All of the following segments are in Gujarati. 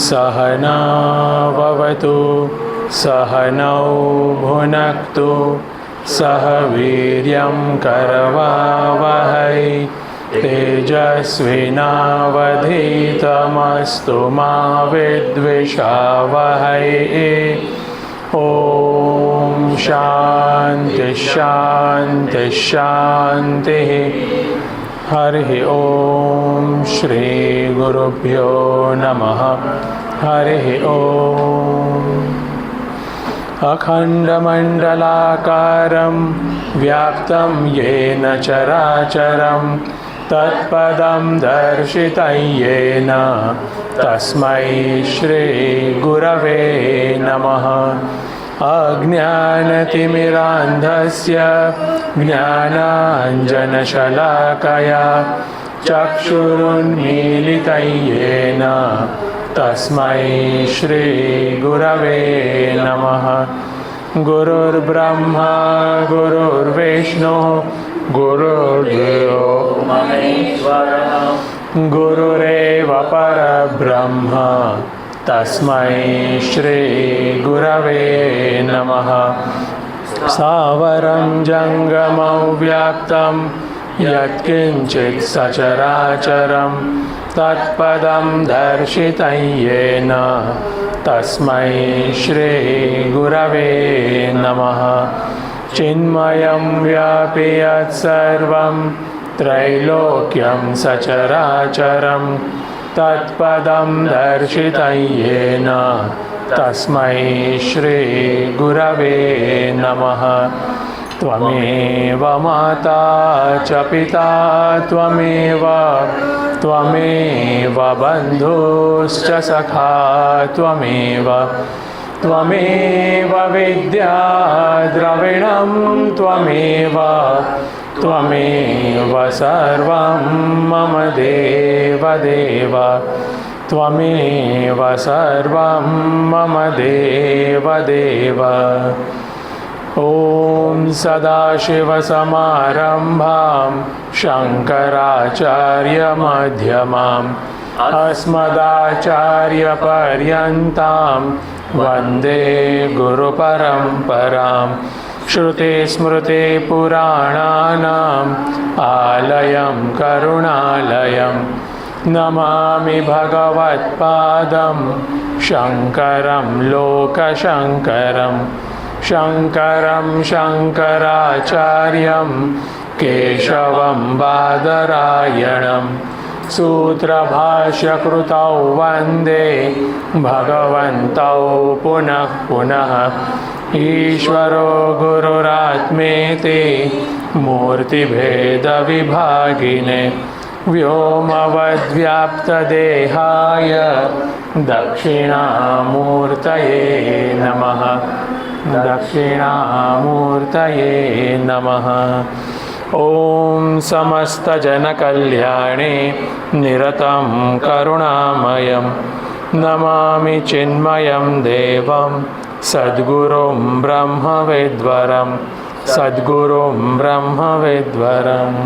सहनाववतु सहनौ भुनक्तु सह वीर्यं करवावहै तेजस्विनावधीतमस्तु मा विद्विषावहै। ॐ शान्ति शान्ति शान्तिः। हरिः ॐ श्री गुरुभ्यो नमः। हरिः ॐ। अखण्डमण्डलाकारं व्याप्तं येन चराचरं तत्पदं दर्शितं येन तस्मै श्रीगुरवे नमः। अज्ञानतिमिरान्धस्य ज्ञानाञ्जनशलाकया चक्षुरुन्मीलितं येन तस्मै श्रीगुरवे नमः। गुरुर्ब्रह्मा गुरुर्विष्णुः गुरुर्देवो महेश्वरः गुरुरेव परब्रह्म तस्मै श्रीगुरवे नमः। स्थावरं जङ्गमं व्याप्तं यत्किञ्चित् सचराचरं तत्पदं दर्शितं येन तस्मै श्रीगुरवे नमः। चिन्मयं व्यापि यत्सर्वं त्रैलोक्यं सचराचरं तत्पदं दर्शितं येन तस्मै श्रीगुरवे नमः। त्वमेव माता च पिता त्वमेव बन्धुश्च सखा त्वमेव विद्या द्रविणं त्वमेव सर्वं मम देवदेव त्वमेव सर्वं मम देवदेव। ॐ सदाशिवसमारम्भां शङ्कराचार्यमध्यमाम् अस्मदाचार्यपर्यन्तां वन्दे गुरुपरम्परां। श्रुतिस्मृतिपुराणानाम् आलयं करुणालयं नमामि भगवत्पादं शङ्करं लोकशङ्करं। शङ्करं शङ्कराचार्यं केशवं बादरायणं सूत्रभाष्यकृतौ वन्दे भगवन्तौ पुनः पुनः। ईश्वरो गुरुरात्मेति मूर्तिभेदविभागिने व्योमवद्व्याप्तदेहाय दक्षिणामूर्तये नमः। दक्षिणामूर्तये नमः। ॐ समस्तजनकल्याणे निरतं करुणामयं नमामि चिन्मयं देवं सद्गुरुं ब्रह्मविद्वरं सद्गुरुं ब्रह्मविद्वरम्।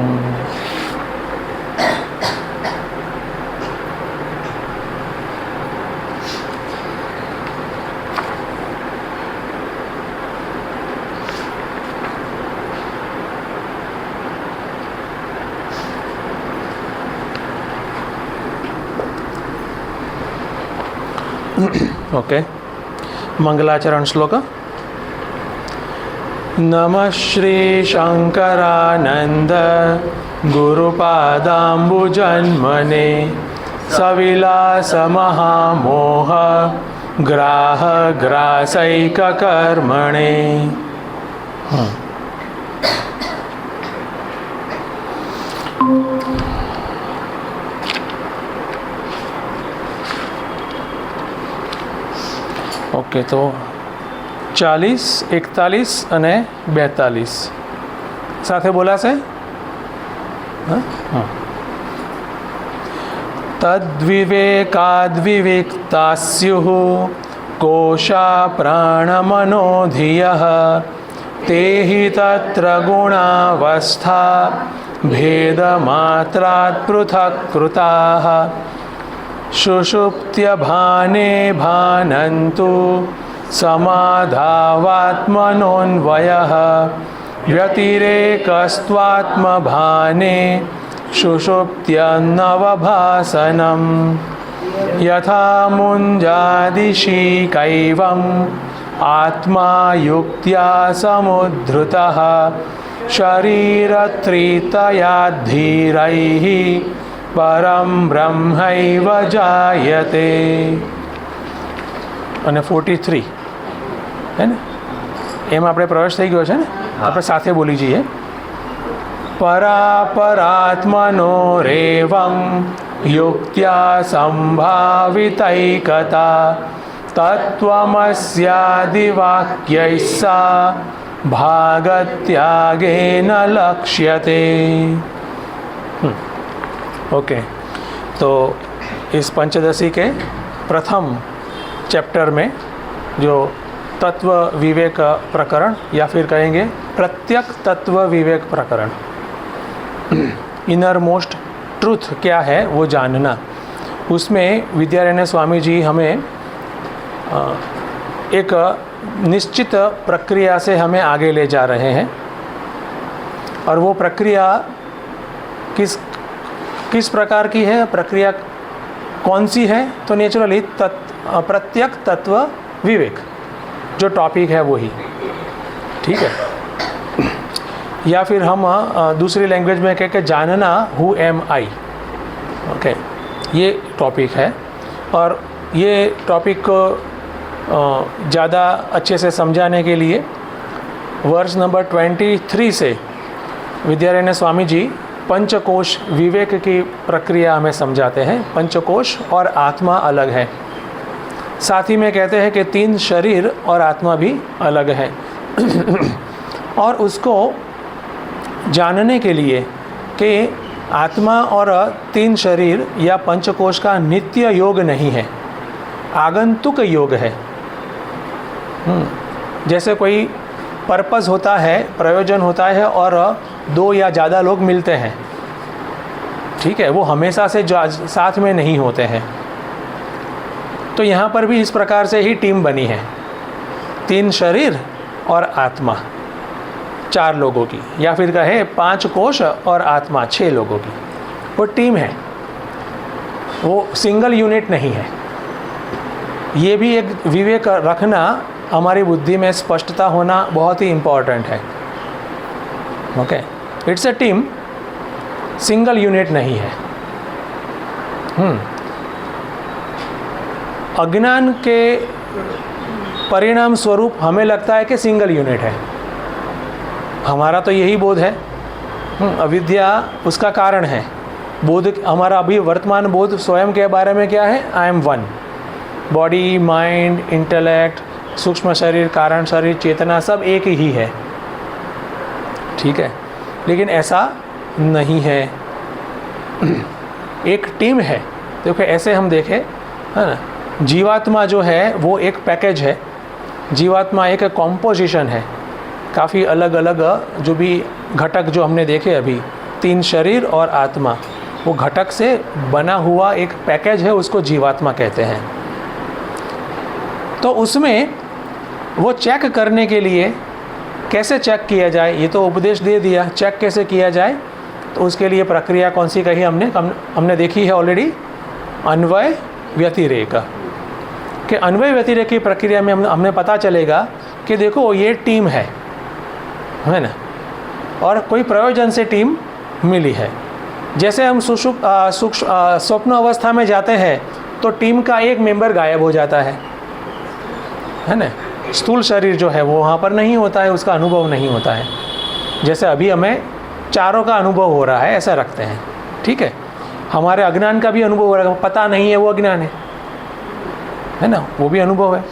ओके, मंगलाचरण श्लोक। नमः श्री शंकरानंद गुरुपादाम्बुजन्मने सविलास महामोह ग्राह ग्रासैक कर्मणे। ઓકે, તો 40, 41 અને 42 સાથે બોલાશે. તદ્વિવેકાદ્વિવિક્તા સ્યુઃ કોશા પ્રાણમનોધિયઃ તે હિ તત્ર ગુણાવસ્થા ભેદમાત્રાત પૃથક્ કૃતાઃ સુષુપ્ત્યભાને ભાનન્તુ સમાધાવાત્મનોન્વયઃ વ્યતિરેકસ્ત્વાત્મભાને સુષુપ્ત્યન્નવભાસનમ યથા મુંજાદિશી કૈવમ આત્મા યુક્ત્યા સમુદ્ધૃતઃ શરીરત્રિતયાદ્ધીરૈઃ પરમ બ્રહ્મૈવ જાયતે. અને 43 હે ને, એમાં આપણે પ્રવેશ થઈ ગયો છે ને, આપણે સાથે બોલી જઈએ. પરાપરાત્મનો રેવં યુક્ત્યા સંભાવિતૈકતા તત્વમસ્યાદિવાક્યૈઃ સા भागत्यागेन लक्ष्यते. ओके, तो इस पंचदशी के प्रथम चैप्टर में जो तत्व विवेक प्रकरण या फिर कहेंगे प्रत्यक तत्व विवेक प्रकरण, इनर मोस्ट ट्रूथ क्या है वो जानना, उसमें विद्यारण्य स्वामी जी हमें एक निश्चित प्रक्रिया से हमें आगे ले जा रहे हैं. और वो प्रक्रिया किस प्रकार की है, प्रक्रिया कौन सी है? तो नेचुरली प्रत्यक तत्व विवेक जो टॉपिक है वही, ठीक है. या फिर हम दूसरी लैंग्वेज में कह के जानना हु एम आई. ओके, ये टॉपिक है. और ये टॉपिक को ज़्यादा अच्छे से समझाने के लिए वर्ष नंबर 23 से विद्यारण्य स्वामी जी पंचकोश विवेक की प्रक्रिया हमें समझाते हैं. पंचकोश और आत्मा अलग है. साथ ही में कहते हैं कि 3 शरीर और आत्मा भी अलग है. और उसको जानने के लिए कि आत्मा और 3 शरीर या पंचकोश का नित्य योग नहीं है, आगंतुक योग है. जैसे कोई पर्पस होता है, प्रयोजन होता है और 2 या ज़्यादा लोग मिलते हैं, ठीक है, वो हमेशा से साथ में नहीं होते हैं. तो यहाँ पर भी इस प्रकार से ही टीम बनी है, 3 शरीर और आत्मा 4 लोगों की, या फिर कहे 5 कोश और आत्मा 6 लोगों की, वो टीम है, वो सिंगल यूनिट नहीं है. ये भी एक विवेक रखना, हमारी बुद्धि में स्पष्टता होना बहुत ही इम्पॉर्टेंट है. Okay, it's a team, single unit नहीं है. अज्ञान के परिणाम स्वरूप हमें लगता है कि सिंगल यूनिट है, हमारा तो यही बोध है. अविद्या उसका कारण है. बोध हमारा अभी वर्तमान बोध स्वयं के बारे में क्या है? I am one. Body, mind, intellect, सूक्ष्म शरीर, कारण शरीर, चेतना सब एक ही है, ठीक है. लेकिन ऐसा नहीं है, एक टीम है. देखो ऐसे हम देखें, है ना, जीवात्मा जो है वो एक पैकेज है. जीवात्मा एक कॉम्पोजिशन है, काफ़ी अलग अलग जो भी घटक जो हमने देखे अभी, 3 शरीर और आत्मा, वो घटक से बना हुआ एक पैकेज है, उसको जीवात्मा कहते हैं. तो उसमें वो चेक करने के लिए कैसे चेक किया जाए, ये तो उपदेश दे दिया. चेक कैसे किया जाए, तो उसके लिए प्रक्रिया कौन सी कही हमने देखी है ऑलरेडी, अन्वय व्यतिरेक. कि अन्वय व्यतिरेक की प्रक्रिया में हमने पता चलेगा कि देखो ये टीम है ना, और कोई प्रयोजन से टीम मिली है. जैसे हम स्वप्न अवस्था में जाते हैं तो टीम का एक मेंबर गायब हो जाता है ना. स्थूल शरीर जो है वो वहाँ पर नहीं होता है, उसका अनुभव नहीं होता है. जैसे अभी हमें चारों का अनुभव हो रहा है, ऐसा रखते हैं, ठीक है. हमारे अज्ञान का भी अनुभव हो रहा है, पता नहीं है वो अज्ञान है ना, वो भी अनुभव है.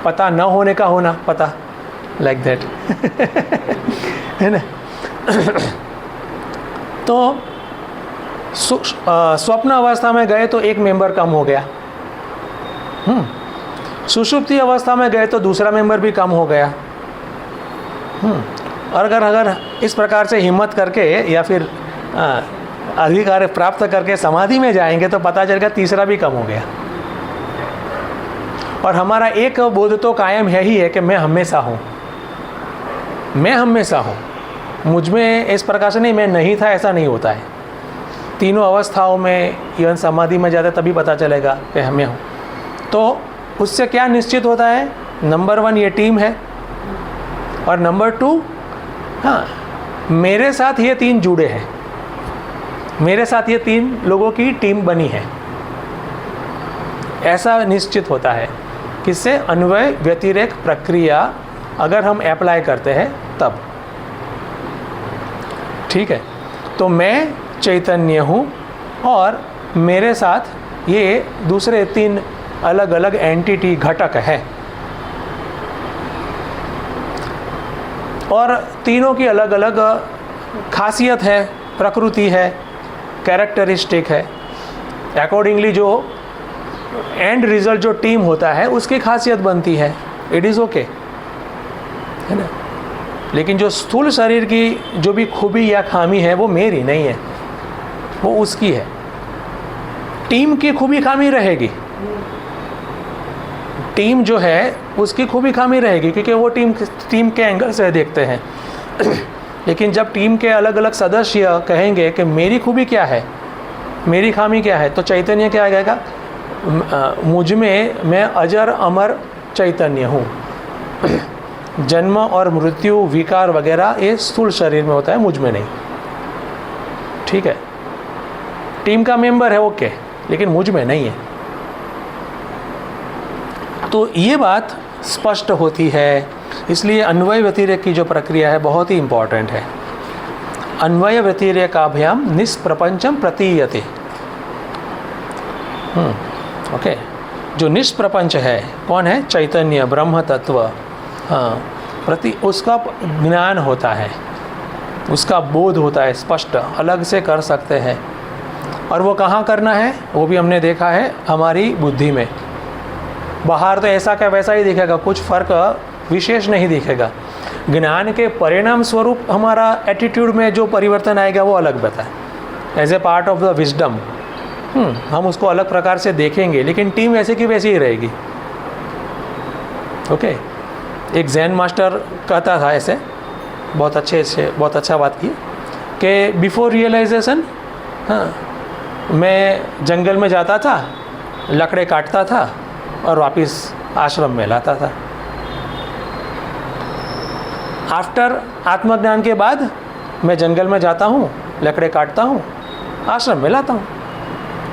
पता न होने का होना पता, लाइक दैट है ना। तो स्वप्न अवस्था में गए तो एक मेंबर कम हो गया, सुषुप्ति अवस्था में गए तो दूसरा मेंबर भी कम हो गया। और अगर इस प्रकार से हिम्मत करके या फिर अधिकार प्राप्त करके समाधि में जाएंगे तो पता चलेगा तीसरा भी कम हो गया। और हमारा एक बोध तो कायम है ही है कि मैं हमेशा हूँ, मैं हमेशा हूँ, मुझ में इस प्रकार से नहीं मैं नहीं था, ऐसा नहीं होता है। तीनों अवस्थाओं में इवन समाधि में जाते तभी पता चलेगा कि मैं हूँ। तो उससे क्या निश्चित होता है, नंबर 1 ये टीम है, और नंबर 2 हाँ मेरे साथ ये 3 जुड़े हैं, मेरे साथ ये 3 लोगों की टीम बनी है, ऐसा निश्चित होता है। किससे? अन्वय व्यतिरेक प्रक्रिया अगर हम अप्लाई करते हैं तब। ठीक है, तो मैं चैतन्य हूँ और मेरे साथ ये दूसरे 3 अलग अलग एंटिटी घटक है, और तीनों की अलग अलग खासियत है, प्रकृति है, कैरेक्टरिस्टिक है। अकॉर्डिंगली जो एंड रिजल्ट जो टीम होता है उसकी खासियत बनती है। इट इज़ ओके, है ना। लेकिन जो स्थूल शरीर की जो भी खूबी या खामी है वो मेरी नहीं है, वो उसकी है। टीम की खूबी खामी रहेगी, टीम जो है उसकी खूबी खामी रहेगी, क्योंकि वो टीम के एंगल से देखते हैं। लेकिन जब टीम के अलग अलग सदस्य कहेंगे कि मेरी खूबी क्या है, मेरी खामी क्या है, तो चैतन्य क्या कहेगा, मुझ में मैं अजर अमर चैतन्य हूँ। जन्म और मृत्यु विकार वगैरह ये स्थूल शरीर में होता है, मुझ में नहीं। ठीक है, टीम का मेंबर है ओके, लेकिन मुझ में नहीं है। तो ये बात स्पष्ट होती है, इसलिए अन्वय व्यतिरेक की जो प्रक्रिया है बहुत ही इम्पॉर्टेंट है। अन्वय व्यतिरेकाभ्याम निष्प्रपंचम प्रतीयते। ओके, जो निष्प्रपंच है कौन है? चैतन्य ब्रह्म तत्व। हाँ, प्रति उसका ज्ञान होता है, उसका बोध होता है, स्पष्ट अलग से कर सकते हैं। और वो कहाँ करना है वो भी हमने देखा है, हमारी बुद्धि में। बाहर तो ऐसा क्या वैसा ही दिखेगा, कुछ फर्क विशेष नहीं दिखेगा। ज्ञान के परिणाम स्वरूप हमारा एटीट्यूड में जो परिवर्तन आएगा वो अलग बात है। As a part of the wisdom हम उसको अलग प्रकार से देखेंगे, लेकिन टीम वैसे की वैसी ही रहेगी। ओके, एक जैन मास्टर कहता था ऐसे, बहुत अच्छा बात की कि बिफोर रियलाइजेशन मैं जंगल में जाता था, लकड़े काटता था और वापस आश्रम में लाता था। आफ्टर आत्मज्ञान के बाद मैं जंगल में जाता हूँ, लकड़े काटता हूँ, आश्रम में लाता हूँ,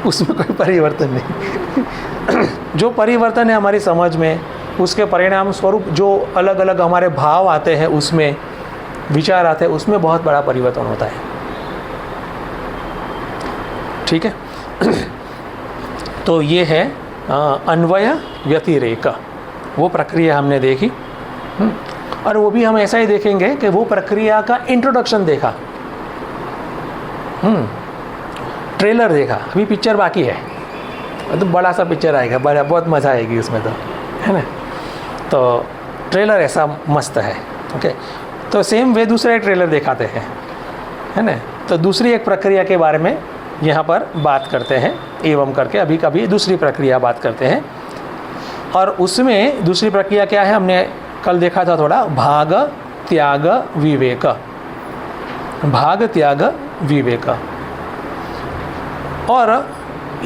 उसमें कोई परिवर्तन नहीं। जो परिवर्तन है हमारी समझ में, उसके परिणाम स्वरूप जो अलग अलग हमारे भाव आते हैं, उसमें विचार आते हैं, उसमें बहुत बड़ा परिवर्तन होता है। ठीक है, तो ये है अन्वय व्यतिरेक, वो प्रक्रिया हमने देखी। और वो भी हम ऐसा ही देखेंगे कि वो प्रक्रिया का इंट्रोडक्शन देखा, ट्रेलर देखा, अभी पिक्चर बाकी है, तो बड़ा सा पिक्चर आएगा, बहुत मज़ा आएगी उसमें, तो है ना। तो ट्रेलर ऐसा मस्त है। ओके, तो सेम वे दूसरा ट्रेलर दिखाते हैं, है ना। तो दूसरी एक प्रक्रिया के बारे में यहाँ पर बात करते हैं, एवं करके अभी कभी दूसरी प्रक्रिया बात करते हैं। और उसमें दूसरी प्रक्रिया क्या है, हमने कल देखा था थोड़ा, भाग त्याग विवेक। भाग त्याग विवेक, और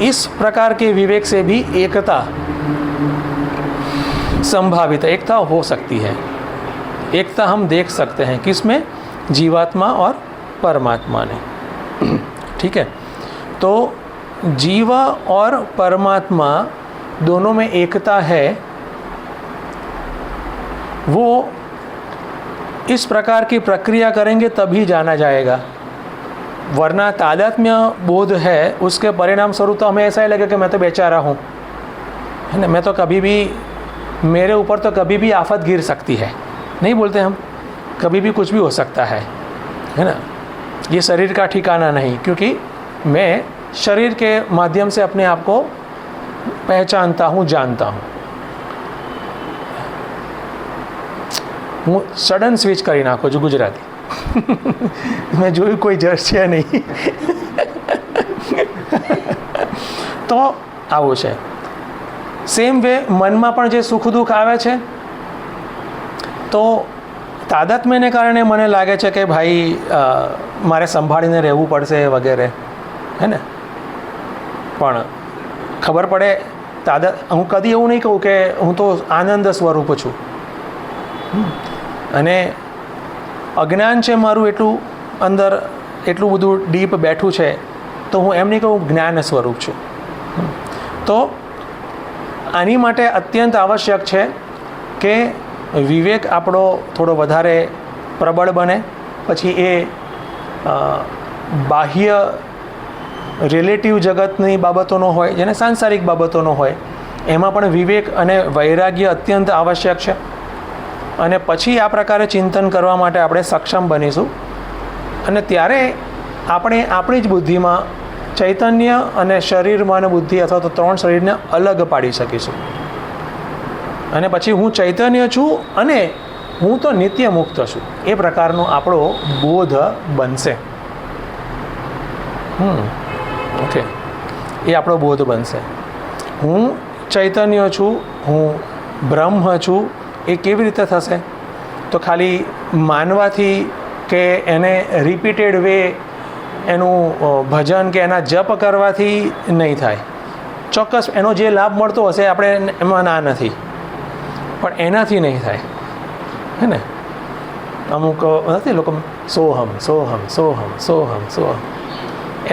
इस प्रकार के विवेक से भी एकता संभावित, एकता हो सकती है। एकता हम देख सकते हैं किसमें? जीवात्मा और परमात्मा ने। ठीक है, तो जीव और परमात्मा दोनों में एकता है। वो इस प्रकार की प्रक्रिया करेंगे तभी जाना जाएगा, वरना तादात्म्य बोध है, उसके परिणाम स्वरूप तो हमें ऐसा ही लगे कि मैं तो बेचारा हूँ, है ना, मैं तो कभी भी मेरे ऊपर तो कभी भी आफत गिर सकती है, नहीं बोलते हम, कभी भी कुछ भी हो सकता है ना। ये शरीर का ठिकाना नहीं, क्योंकि मैं शरीर के माध्यम से अपने आप को पहचानता हूँ, जानता हूँ. હું સડન સ્વિચ કરી નાખું છું ગુજરાતી. મેં જોયું કોઈ જજ છે નહીં. તો આવું છે. સેમ વે મનમાં પણ જે સુખ દુઃખ આવે છે, તો તાદાત્મ્યને કારણે મને લાગે છે કે ભાઈ મારે સંભાળીને રહેવું પડશે વગેરે, હે ને. પણ ખબર પડે હું કદી એવું નહીં કહું કે હું તો આનંદ સ્વરૂપ છું, અને અજ્ઞાન છે મારું એટલું અંદર, એટલું બધું ડીપ બેઠું છે, તો હું એમ નહીં કહું જ્ઞાન સ્વરૂપ છું. તો આની માટે અત્યંત આવશ્યક છે કે વિવેક આપણો થોડો વધારે પ્રબળ બને. પછી એ બાહ્ય રિલેટિવ જગતની બાબતોનો હોય, જેને સાંસારિક બાબતોનો હોય, એમાં પણ વિવેક અને વૈરાગ્ય અત્યંત આવશ્યક છે. અને પછી આ પ્રકારે ચિંતન કરવા માટે આપણે સક્ષમ બનીશું, અને ત્યારે આપણે આપણી જ બુદ્ધિમાં ચૈતન્ય અને શરીર, મન, બુદ્ધિ અથવા તો ત્રણ શરીરને અલગ પાડી શકીશું. અને પછી હું ચૈતન્ય છું અને હું તો નિત્ય મુક્ત છું, એ પ્રકારનો આપણો બોધ બનશે. ઓકે, એ આપણો બોધ બનશે. હું ચૈતન્ય છું, હું બ્રહ્મ છું, એ કેવી રીતે થશે? તો ખાલી માનવાથી કે એને રિપીટેડ વે એનું ભજન કે એના જપ કરવાથી નહીં થાય. ચોક્કસ એનો જે લાભ મળતો હશે, આપણે એમાં ના નથી, પણ એનાથી નહીં થાય, હે ને. અમુક નથી લોકો સોહમ સોહમ સોહમ સોહમ સોહમ,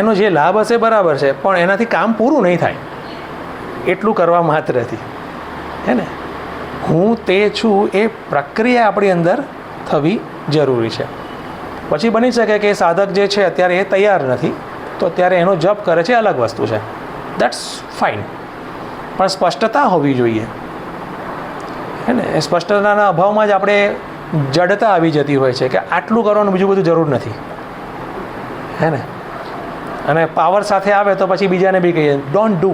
એનો જે લાભ હશે બરાબર છે, પણ એનાથી કામ પૂરું નહીં થાય એટલું કરવા માત્રથી, હે ને. હું તે છું એ પ્રક્રિયા આપણી અંદર થવી જરૂરી છે. પછી બની શકે કે સાધક જે છે અત્યારે એ તૈયાર નથી, તો અત્યારે એનો જપ કરે છે, અલગ વસ્તુ છે, દેટ્સ ફાઇન. પણ સ્પષ્ટતા હોવી જોઈએ, હે ને. એ સ્પષ્ટતાના અભાવમાં જ આપણે જડતા આવી જતી હોય છે કે આટલું કરવાનું, બીજું બધું જરૂર નથી, હે ને. અને પાવર સાથે આવે તો પછી બીજાને બી કહીએ ડોન્ટ ડુ.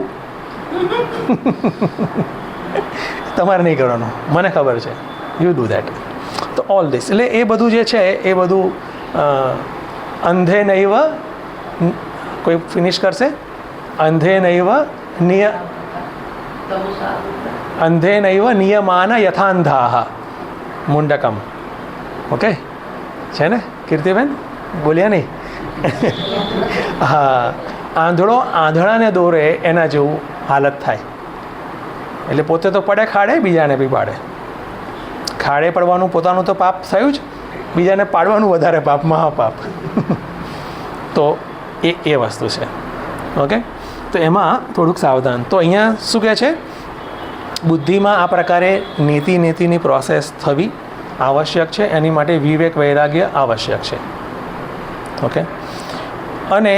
તમારે નહીં કરવાનું, મને ખબર છે, યુ ડુ દેટ. તો ઓલ ધીસ, એટલે એ બધું જે છે એ બધું અંધે નૈવ, કોઈ ફિનિશ કરશે, અંધે નૈવ અંધે નૈવ નિયમાન યથાંધાહ મુંડકમ. ઓકે છે ને કીર્તિબેન? બોલ્યા નહીં? હા, આંધળો આંધળાને દોરે એના જેવું હાલત થાય. એટલે પોતે તો પડે ખાડે, બીજાને બી પાડે. ખાડે પડવાનું પોતાનું તો પાપ થયું જ, બીજાને પાડવાનું વધારે પાપ, મહાપાપ. તો એ વસ્તુ છે. ઓકે, તો એમાં થોડુંક સાવધાન. તો અહીંયા શું કહે છે? બુદ્ધિમાં આ પ્રકારે નીતિની પ્રોસેસ થવી આવશ્યક છે. એની માટે વિવેક વૈરાગ્ય આવશ્યક છે. ઓકે, અને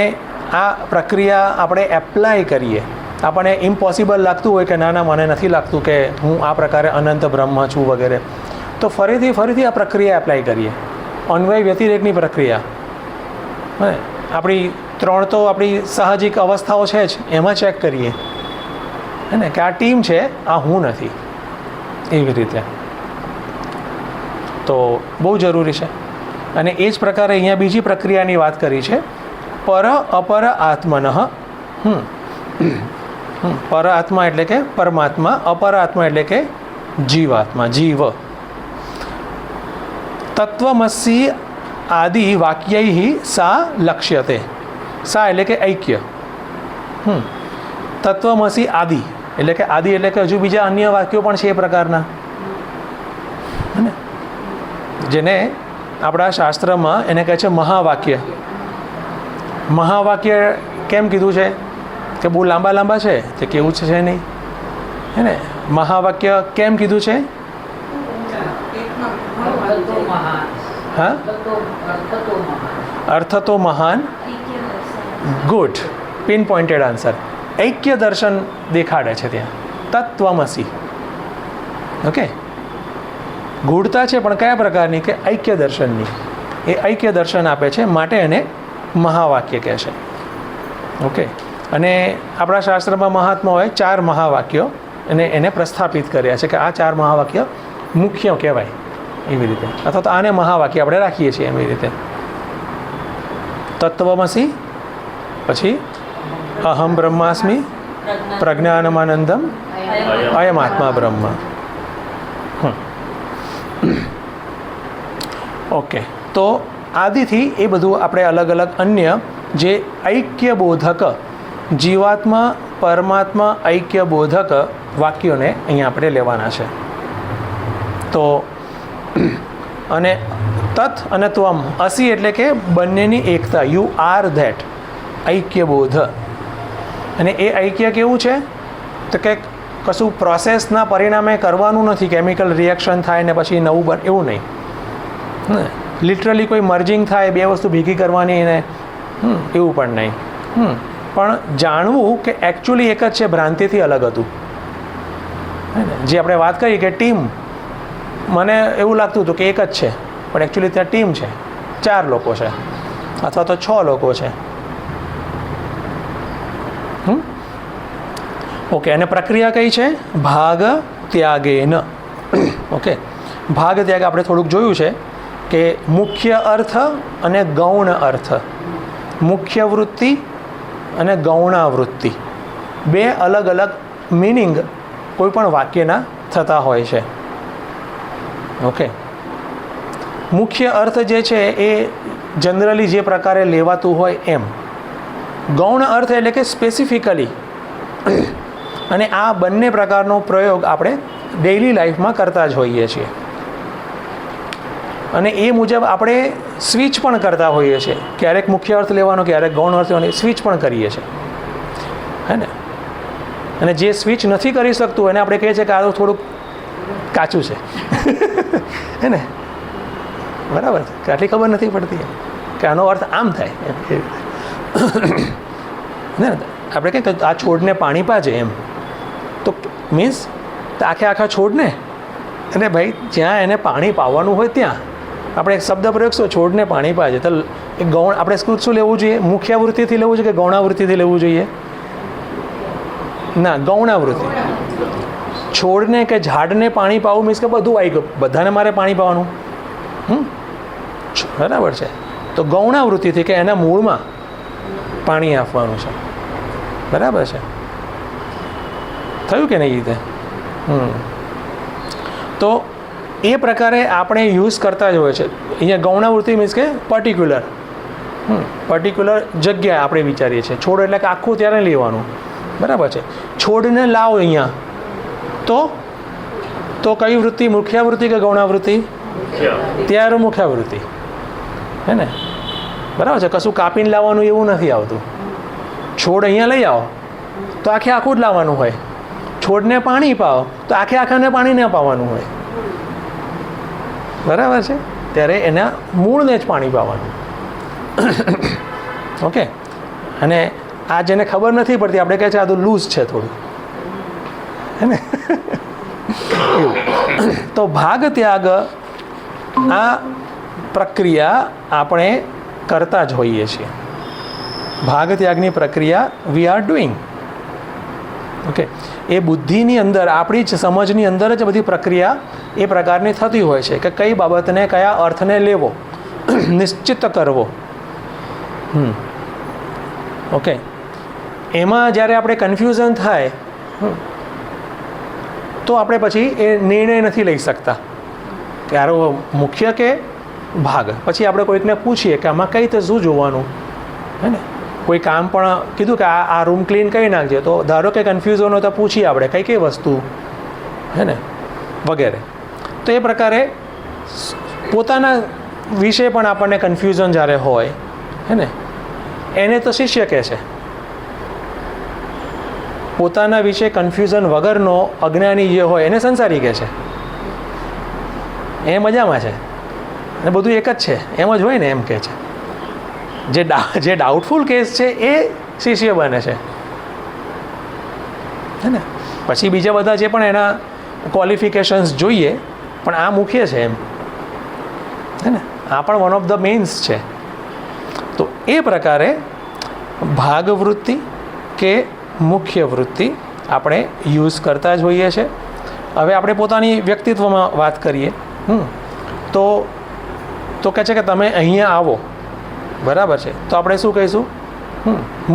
આ પ્રક્રિયા આપણે એપ્લાય કરીએ. આપણને ઇમ્પોસિબલ લાગતું હોય કે ના ના મને નથી લાગતું કે હું આ પ્રકારે અનંત બ્રહ્મ છું વગેરે, તો ફરીથી આ પ્રક્રિયા એપ્લાય કરીએ. અન્વય વ્યતિરેકની પ્રક્રિયા, હે, આપણી ત્રણ તો આપણી સાહજિક અવસ્થાઓ છે જ, એમાં ચેક કરીએ, હે ને, કે આ ટીમ છે, આ હું નથી. એવી રીતે તો બહુ જરૂરી છે. અને એ જ પ્રકારે અહીંયા બીજી પ્રક્રિયાની વાત કરી છે, પર અપર આત્મન. પર આત્મા એટલે કે પરમાત્મા, અપર આત્મા એટલે કે જીવાત્મા, જીવ. તત્વમસી આદિ વાક્યૈ સા લક્ષ્યતે. સા એટલે કે ઐક્ય. તત્વમસી આદિ એટલે કે આદિ એટલે કે હજુ બીજા અન્ય વાક્યો પણ છે એ પ્રકારના, જેને આપણા શાસ્ત્રમાં એને કહે છે મહાવાક્ય. મહાવાક્ય કેમ કીધું છે? કે બહુ લાંબા છે, તે કેવું છે નહીં, હે ને. મહાવાક્ય કેમ કીધું છે? હા, અર્થ તો મહાન. Good, pin pointed answer. ઐક્ય દર્શન દેખાડે છે ત્યાં, તત્વમસી, ઓકે, ગૂઢતા છે પણ કયા પ્રકારની? કે ઐક્ય દર્શનની. એ ઐક્ય દર્શન આપે છે, માટે એને મહાવાક્ય કહે છે. ઓકે, અને આપણા શાસ્ત્રમાં મહાત્માઓએ 4 મહાવાક્યો એને પ્રસ્થાપિત કર્યા છે કે આ 4 મહાવાક્ય મુખ્ય કહેવાય એવી રીતે, અથવા તો આને મહાવાક્ય આપણે રાખીએ છીએ એવી રીતે. તત્વમસી, પછી અહમ બ્રહ્માસ્મિ, પ્રજ્ઞાનમાનંદમ, અયમ આત્મા બ્રહ્મ. ઓકે, તો આદિથી એ બધું આપણે અલગ અલગ અન્ય જે ઐક્ય બોધક, જીવાત્મા પરમાત્મા ઐક્ય બોધક વાક્યોને અહીંયા આપણે લેવાના છે. તો અને તત અને ત્વમ, અસી એટલે કે બંનેની એકતા, યુ આર ધેટ, ઐક્ય બોધ. અને એ ઐક્ય કેવું છે? તો કે કશું પ્રોસેસના પરિણામે કરવાનું નથી, કેમિકલ રિએક્શન થાય ને પછી નવું બને એવું નહીં. લિટરલી કોઈ મર્જિંગ થાય, 2 વસ્તુ ભેગી કરવાની ને એવું પણ નહીં. પણ જાણવું કે એકચ્યુઅલી એક જ છે, ભ્રાંતિથી અલગ હતું. જે આપણે વાત કરી કે ટીમ, મને એવું લાગતું હતું કે એક જ છે, પણ એકચ્યુઅલી ત્યાં ટીમ છે, 4 લોકો છે અથવા તો 6 લોકો છે. ઓકે, અને પ્રક્રિયા કઈ છે? ભાગ ત્યાગેન. ઓકે, ભાગ ત્યાગ આપણે થોડુંક જોયું છે કે મુખ્ય અર્થ અને ગૌણ અર્થ, મુખ્ય વૃત્તિ અને ગૌણાવૃત્તિ, 2 અલગ અલગ મિનિંગ કોઈ પણ વાક્યના થતા હોય છે. ઓકે, મુખ્ય અર્થ જે છે એ જનરલી જે પ્રકારે લેવાતું હોય એમ. ગૌણ અર્થ એટલે કે સ્પેસિફિકલી. અને આ બંને પ્રકારનો પ્રયોગ આપણે ડેઇલી લાઈફમાં કરતા જ હોઈએ છીએ. અને એ મુજબ આપણે સ્વિચ પણ કરતા હોઈએ છીએ. ક્યારેક મુખ્ય અર્થ લેવાનો, ક્યારેક ગૌણ અર્થ લેવાનો, સ્વિચ પણ કરીએ છીએ, હે ને. અને જે સ્વિચ નથી કરી શકતું એને આપણે કહીએ છીએ કે આ તો થોડુંક કાચું છે, હે ને. બરાબર છે કે આટલી ખબર નથી પડતી કે આનો અર્થ આમ થાય ને. આપણે કહીએ કે આ છોડને પાણી પાજે એમ, તો મીન્સ આખા છોડને, અને ભાઈ જ્યાં એને પાણી પાવાનું હોય ત્યાં આપણે એક શબ્દ પ્રયોગ શું? છોડને પાણી પાજે. તો એ ગૌણ આપણે શું લેવું જોઈએ? મુખ્યાવૃત્તિથી લેવું જોઈએ કે ગૌણાવૃત્તિથી લેવું જોઈએ? ના, ગૌણાવૃત્તિ. છોડને કે ઝાડને પાણી પાવું મીન્સ કે બધું આવી ગયું, બધાને મારે પાણી પાવાનું. બરાબર છે. તો ગૌણાવૃત્તિથી કે એના મૂળમાં પાણી આપવાનું છે. બરાબર છે, થયું કે નહીં રીતે? તો એ પ્રકારે આપણે યુઝ કરતા જ હોય છે. અહીંયા ગૌણાવૃત્તિ મીન્સ કે પર્ટિક્યુલર જગ્યાએ આપણે વિચારીએ છીએ. છોડ એટલે કે આખું ત્યારે લેવાનું. બરાબર છે. છોડને લાવો અહીંયા, તો કઈ વૃત્તિ? મુખ્યાવૃત્તિ કે ગૌણાવૃત્તિ? ત્યારે મુખ્યાવૃત્તિ, હે ને. બરાબર છે. કશું કાપીને લાવવાનું એવું નથી આવતું. છોડ અહીંયા લઈ આવો તો આખું જ લાવવાનું હોય. છોડને પાણી પાવો તો આખાને પાણી ન પાવાનું હોય. બરાબર છે. ત્યારે એના મૂળને જ પાણી પાવાનું. ઓકે, અને આ જેને ખબર નથી પડતી આપણે કહે છે આ તો લૂઝ છે થોડું, હે ને. એવું. તો ભાગ ત્યાગ આ પ્રક્રિયા આપણે કરતા જ હોઈએ છીએ. ભાગ ત્યાગની પ્રક્રિયા વી આર ડુઈંગ. ઓકે, એ બુદ્ધિની અંદર, આપણી જ સમજની અંદર જ બધી પ્રક્રિયા એ પ્રકારની થતી હોય છે કે કઈ બાબતને કયા અર્થને લેવો, નિશ્ચિત કરવો. ઓકે, એમાં જ્યારે આપણે કન્ફ્યુઝન થાય તો આપણે પછી એ નિર્ણય નથી લઈ શકતા કે આરો મુખ્ય કે ભાગ. પછી આપણે કોઈકને પૂછીએ કે આમાં કઈ રીતે શું જોવાનું, હે ને. કોઈ કામ પણ કીધું કે આ રૂમ ક્લીન કરી નાખજે, તો ધારો કે કન્ફ્યુઝન હોય તો પૂછીએ આપણે કઈ વસ્તુ, હે ને, વગેરે. તો એ પ્રકારે પોતાના વિશે પણ આપણને કન્ફ્યુઝન જ્યારે હોય, હે ને, એને તો શિષ્ય કહે છે. પોતાના વિશે કન્ફ્યુઝન વગરનો અજ્ઞાની જે હોય એને સંસારી કહે છે. એ મજામાં છે અને બધું એક જ છે એમ જ હોય ને, એમ કહે છે. જે ડાઉટફુલ કેસ છે એ શિષ્ય બને છે, હે ને. પછી બીજા બધા જે પણ એના ક્વોલિફિકેશન્સ જોઈએ, પણ આ મુખ્ય છે એમ, હે ને, આ પણ વન ઓફ ધ મેઇન્સ છે. તો એ પ્રકારે ભાગવૃત્તિ કે મુખ્ય વૃત્તિ આપણે યુઝ કરતા જ હોઈએ છીએ. હવે આપણે પોતાની વ્યક્તિત્વમાં વાત કરીએ. તો કહે છે કે તમે અહીંયા આવો, બરાબર છે, તો આપણે શું કહીશું?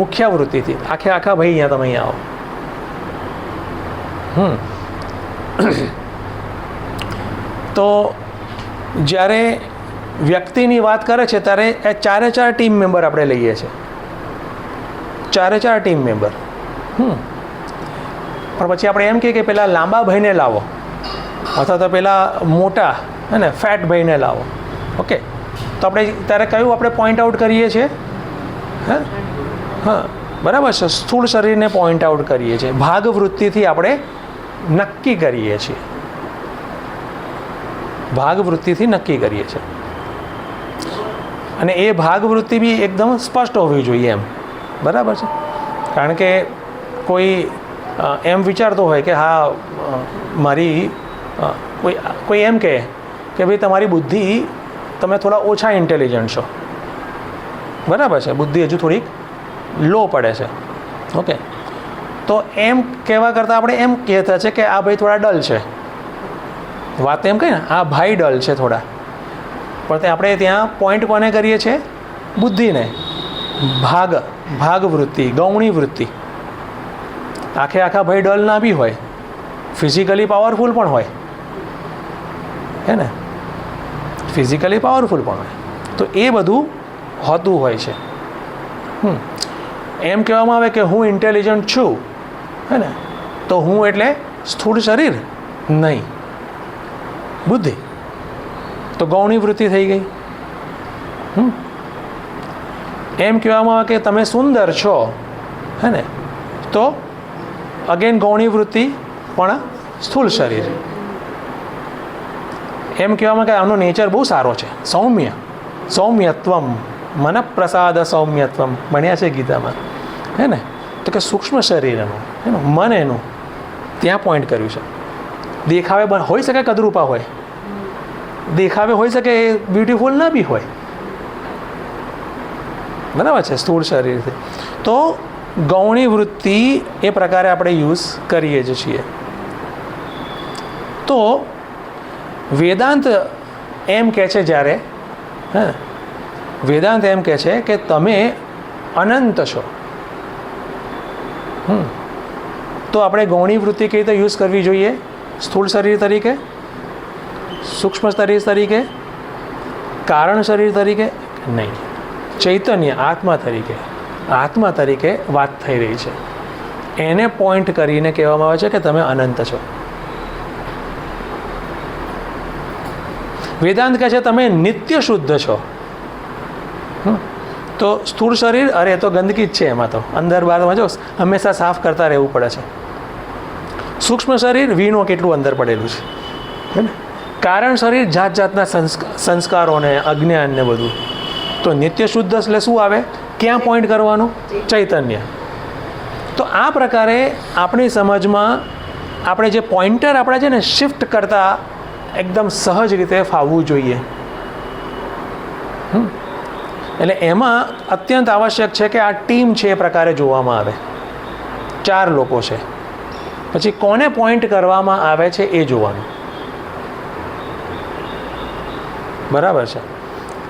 મુખ્ય વૃત્તિથી આખા ભાઈ અહીંયા તમે અહીંયા આવો. તો જ્યારે વ્યક્તિની વાત કરે છે ત્યારે એ ચારે ટીમ મેમ્બર આપણે લઈએ છીએ, ચારે ટીમ મેમ્બર. પણ પછી આપણે એમ કહીએ કે પેલા લાંબા ભાઈને લાવો, અથવા તો પેલા મોટા હે ને ફેટ ભાઈને લાવો. ઓકે, તો આપણે ત્યારે કયું આપણે પોઈન્ટ આઉટ કરીએ છીએ? હા, બરાબર છે, સ્થૂળ શરીરને પોઈન્ટ આઉટ કરીએ છીએ. ભાગવૃત્તિથી આપણે નક્કી કરીએ છીએ, ભાગવૃત્તિથી નક્કી કરીએ છીએ. અને એ ભાગવૃત્તિ બી એકદમ સ્પષ્ટ હોવી જોઈએ એમ, બરાબર છે. કારણ કે કોઈ એમ વિચારતો હોય કે હા મારી કોઈ એમ કહે કે ભાઈ તમારી બુદ્ધિ, તમે થોડા ઓછા ઇન્ટેલિજન્ટ છો, બરાબર છે, બુદ્ધિ હજુ થોડીક લો પડે છે. ઓકે, તો એમ કહેવા કરતાં આપણે એમ કહેતા છે કે આ ભાઈ થોડા ડલ છે. વાત એમ કહે ને, આ ભાઈ ડલ છે થોડા, પણ આપણે ત્યાં પોઈન્ટ કોને કરીએ છીએ? બુદ્ધિને. ભાગવૃત્તિ, ગૌણી વૃત્તિ. આખા ભાઈ ડલ ના બી હોય, ફિઝિકલી પાવરફુલ પણ હોય, હે ને, ફિઝિકલી પાવરફુલ પણ હોય. તો એ બધું હોતું હોય છે. એમ કહેવામાં આવે કે હું ઇન્ટેલિજન્ટ છું, હે ને, તો હું એટલે સ્થૂળ શરીર નહીં, બુદ્ધિ. તો ગૌણી વૃત્તિ થઈ ગઈ. એમ કહેવામાં આવે કે તમે સુંદર છો, હે ને, તો અગેન ગૌણી વૃત્તિ પણ સ્થૂળ શરીર. એમ કહેવામાં કે આમનો નેચર બહુ સારો છે, સૌમ્યત્વમ મન પ્રસાદ સૌમ્યત્વમ ભણ્યા છે ગીતામાં, હે ને. તો કે સૂક્ષ્મ શરીર એનું, હે ને, મન એનું ત્યાં પોઈન્ટ કર્યું છે. દેખાવે હોઈ શકે કદરૂપા હોય, દેખાવે હોઈ શકે એ બ્યુટીફુલ ના બી હોય, બરાબર છે, સ્થૂળ શરીરથી. તો ગૌણી વૃત્તિ એ પ્રકારે આપણે યુઝ કરીએ જ છીએ. તો વેદાંત એમ કહે છે, જ્યારે વેદાંત એમ કહે છે કે તમે અનંત છો, તો આપણે ગૌણી વૃત્તિ કઈ રીતે યુઝ કરવી જોઈએ? સ્થૂળ શરીર તરીકે, સૂક્ષ્મ શરીર તરીકે, કારણ શરીર તરીકે નહીં, ચૈતન્ય આત્મા તરીકે વાત થઈ રહી છે. એને પોઈન્ટ કરીને કહેવામાં આવે છે કે તમે અનંત છો. વેદાંત કહે છે તમે નિત્ય શુદ્ધ છો. તો સ્થૂળ શરીર, અરે તો ગંદકી જ છે, એમાં તો અંદર બહારમાં જો હંમેશા સાફ કરતા રહેવું પડે છે. સૂક્ષ્મ શરીર વીણો કેટલું અંદર પડેલું છે, કારણ શરીર જાતના સંસ્કારોને અજ્ઞાનને બધું. તો નિત્ય શુદ્ધ એટલે શું આવે? ક્યાં પોઈન્ટ કરવાનું? ચૈતન્ય. તો આ પ્રકારે આપણી સમજમાં આપણે જે પોઈન્ટર આપણે છે ને શિફ્ટ કરતા એકદમ સહજ રીતે ફાવવું જોઈએ. એટલે એમાં અત્યંત આવશ્યક છે કે આ ટીમ છે એ પ્રકારે જોવામાં આવે. 4 લોકો છે, પછી કોને પોઈન્ટ કરવામાં આવે છે એ જોવાનું, બરાબર છે.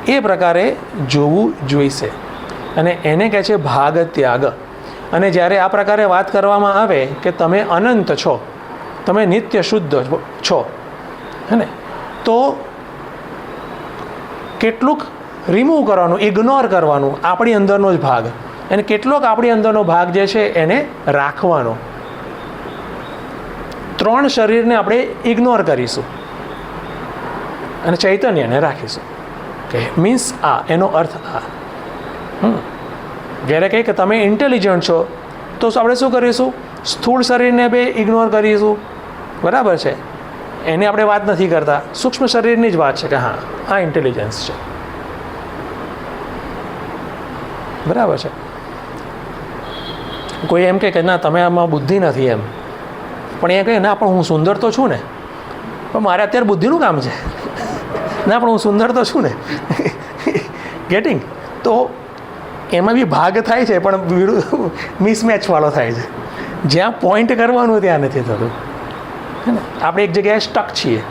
એ પ્રકારે જોવું જોઈશે. અને એને કહે છે ભાગ ત્યાગ. અને જ્યારે આ પ્રકારે વાત કરવામાં આવે કે તમે અનંત છો, તમે નિત્ય શુદ્ધ છો, હે ને, તો કેટલુંક રિમૂવ કરવાનું, ઇગ્નોર કરવાનું આપણી અંદરનો જ ભાગ, અને કેટલોક આપણી અંદરનો ભાગ જે છે એને રાખવાનો. 3 શરીરને આપણે ઇગ્નોર કરીશું અને ચૈતન્યને રાખીશું. કે મીન્સ આ એનો અર્થ આ. જ્યારે કહે કે તમે ઇન્ટેલિજન્ટ છો, તો આપણે શું કરીશું? સ્થૂળ શરીરને બે ઇગ્નોર કરીશું, બરાબર છે, એની આપણે વાત નથી કરતા. સૂક્ષ્મ શરીરની જ વાત છે કે હા આ ઇન્ટેલિજન્સ છે, બરાબર છે. કોઈ એમ કે ના તમે આમાં બુદ્ધિ નથી એમ, પણ એ કહે ના પણ હું સુંદર તો છું ને, પણ મારે અત્યારે બુદ્ધિનું કામ છે, ના પણ હું સુંદર તો છું ને. ગેટિંગ? તો એમાં બી ભાગ થાય છે પણ મિસમેચવાળો થાય છે. જ્યાં પોઈન્ટ કરવાનું ત્યાં નથી થતું. હે ને? આપણે એક જગ્યાએ સ્ટક છીએ.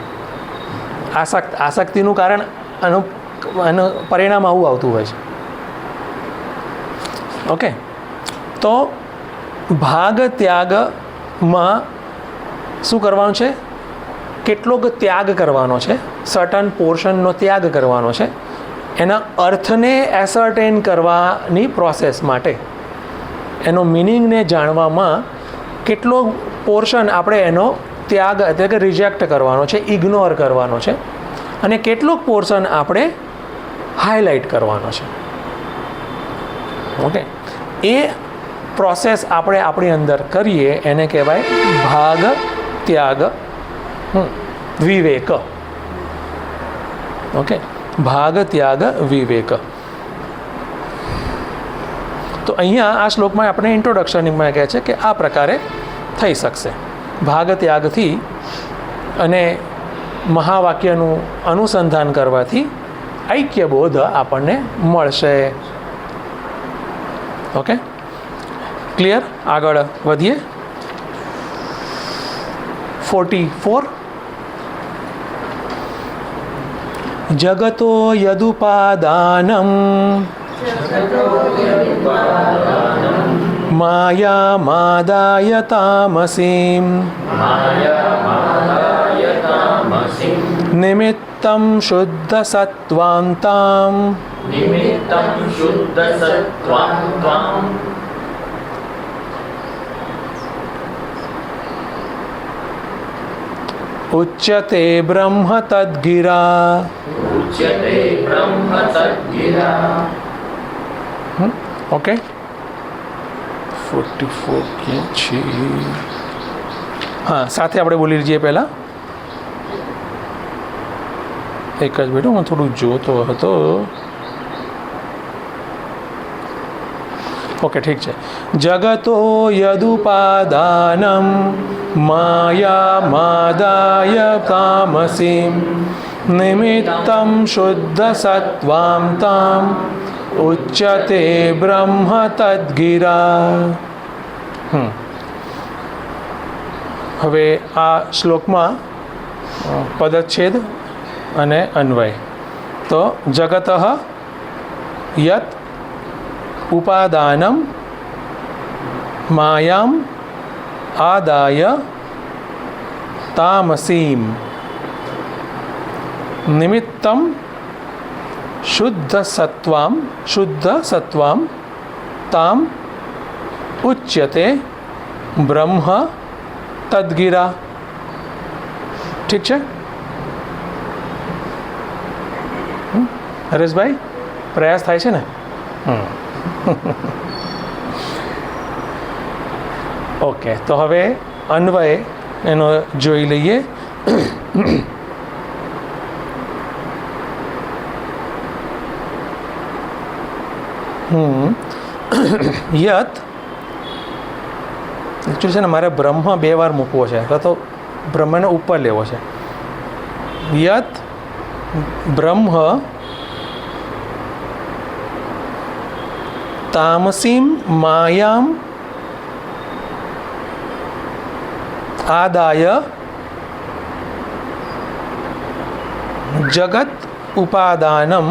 આસક્તિનું કારણ આનું પરિણામ આવું આવતું હોય છે. ઓકે, તો ભાગ ત્યાગમાં શું કરવાનું છે? કેટલોક ત્યાગ કરવાનો છે, સર્ટન પોર્શનનો ત્યાગ કરવાનો છે. એના અર્થને એસર્ટેન કરવાની પ્રોસેસ માટે, એનો મિનિંગને જાણવામાં કેટલો પોર્શન આપણે એનો ત્યાગ એટલે કે રિજેક્ટ કરવાનો છે, ઇગ્નોર કરવાનો છે, અને કેટલોક પોર્શન આપણે હાઇલાઇટ કરવાનો છે. ઓકે, એ પ્રોસેસ આપણે આપણી અંદર કરીએ એને કહેવાય ભાગ ત્યાગ વિવેક. ઓકે, ભાગ ત્યાગ વિવેક. તો અહીંયા આ શ્લોકમાં આપણે ઇન્ટ્રોડક્શનમાં કહે છે કે આ પ્રકારે થઈ શકશે. ભાગ ત્યાગથી અને મહાવાક્યનું અનુસંધાન કરવાથી ઐક્યબોધ આપણને મળશે. Okay, clear? આગળ વધીએ. 44. જગતો યદુપાદાનમ માયામાદાય તામસીમ નિમિત્તં શુદ્ધ સત્વાંતામ ઉચ્યતે બ્રહ્મ તદ્ગિરા. ઓકે, 44 ક્યાં છે? હા, સાથે આપણે બોલી લઈએ પહેલાં. એક જ બેઠો, હું થોડું જોતો હતો. ઓકે, ઠીક છે. જગતો યદુપાદાનમ માયામાદાય તામસીમ નિમિત્તં શુદ્ધ સત્વાં તામ ઉચ્યતે બ્રહ્મ તદ્ગિરા. હવે આ શ્લોકમાં પદચ્છેદ અને અન્વય. તો જગત યત ઉપાદાનમ માયામ આદાય તામસીમ નિમિત્તમ શુદ્ધ સત્વામ તામ ઉચ્યતે બ્રહ્મ તદ્ગિરા. ઠીક છે હરેશભાઈ? પ્રયાસ થાય છે ને? ઓકે, તો હવે અન્વય એનો જોઈ લઈએ. યત એકચ્યુઅલી છે ને મારે બ્રહ્મ 2 વાર મૂકવો છે, તો બ્રહ્મને ઉપર લેવો છે. યત બ્રહ્મ તામસીમ માયામ આદાય જગત ઉપાદાનમ.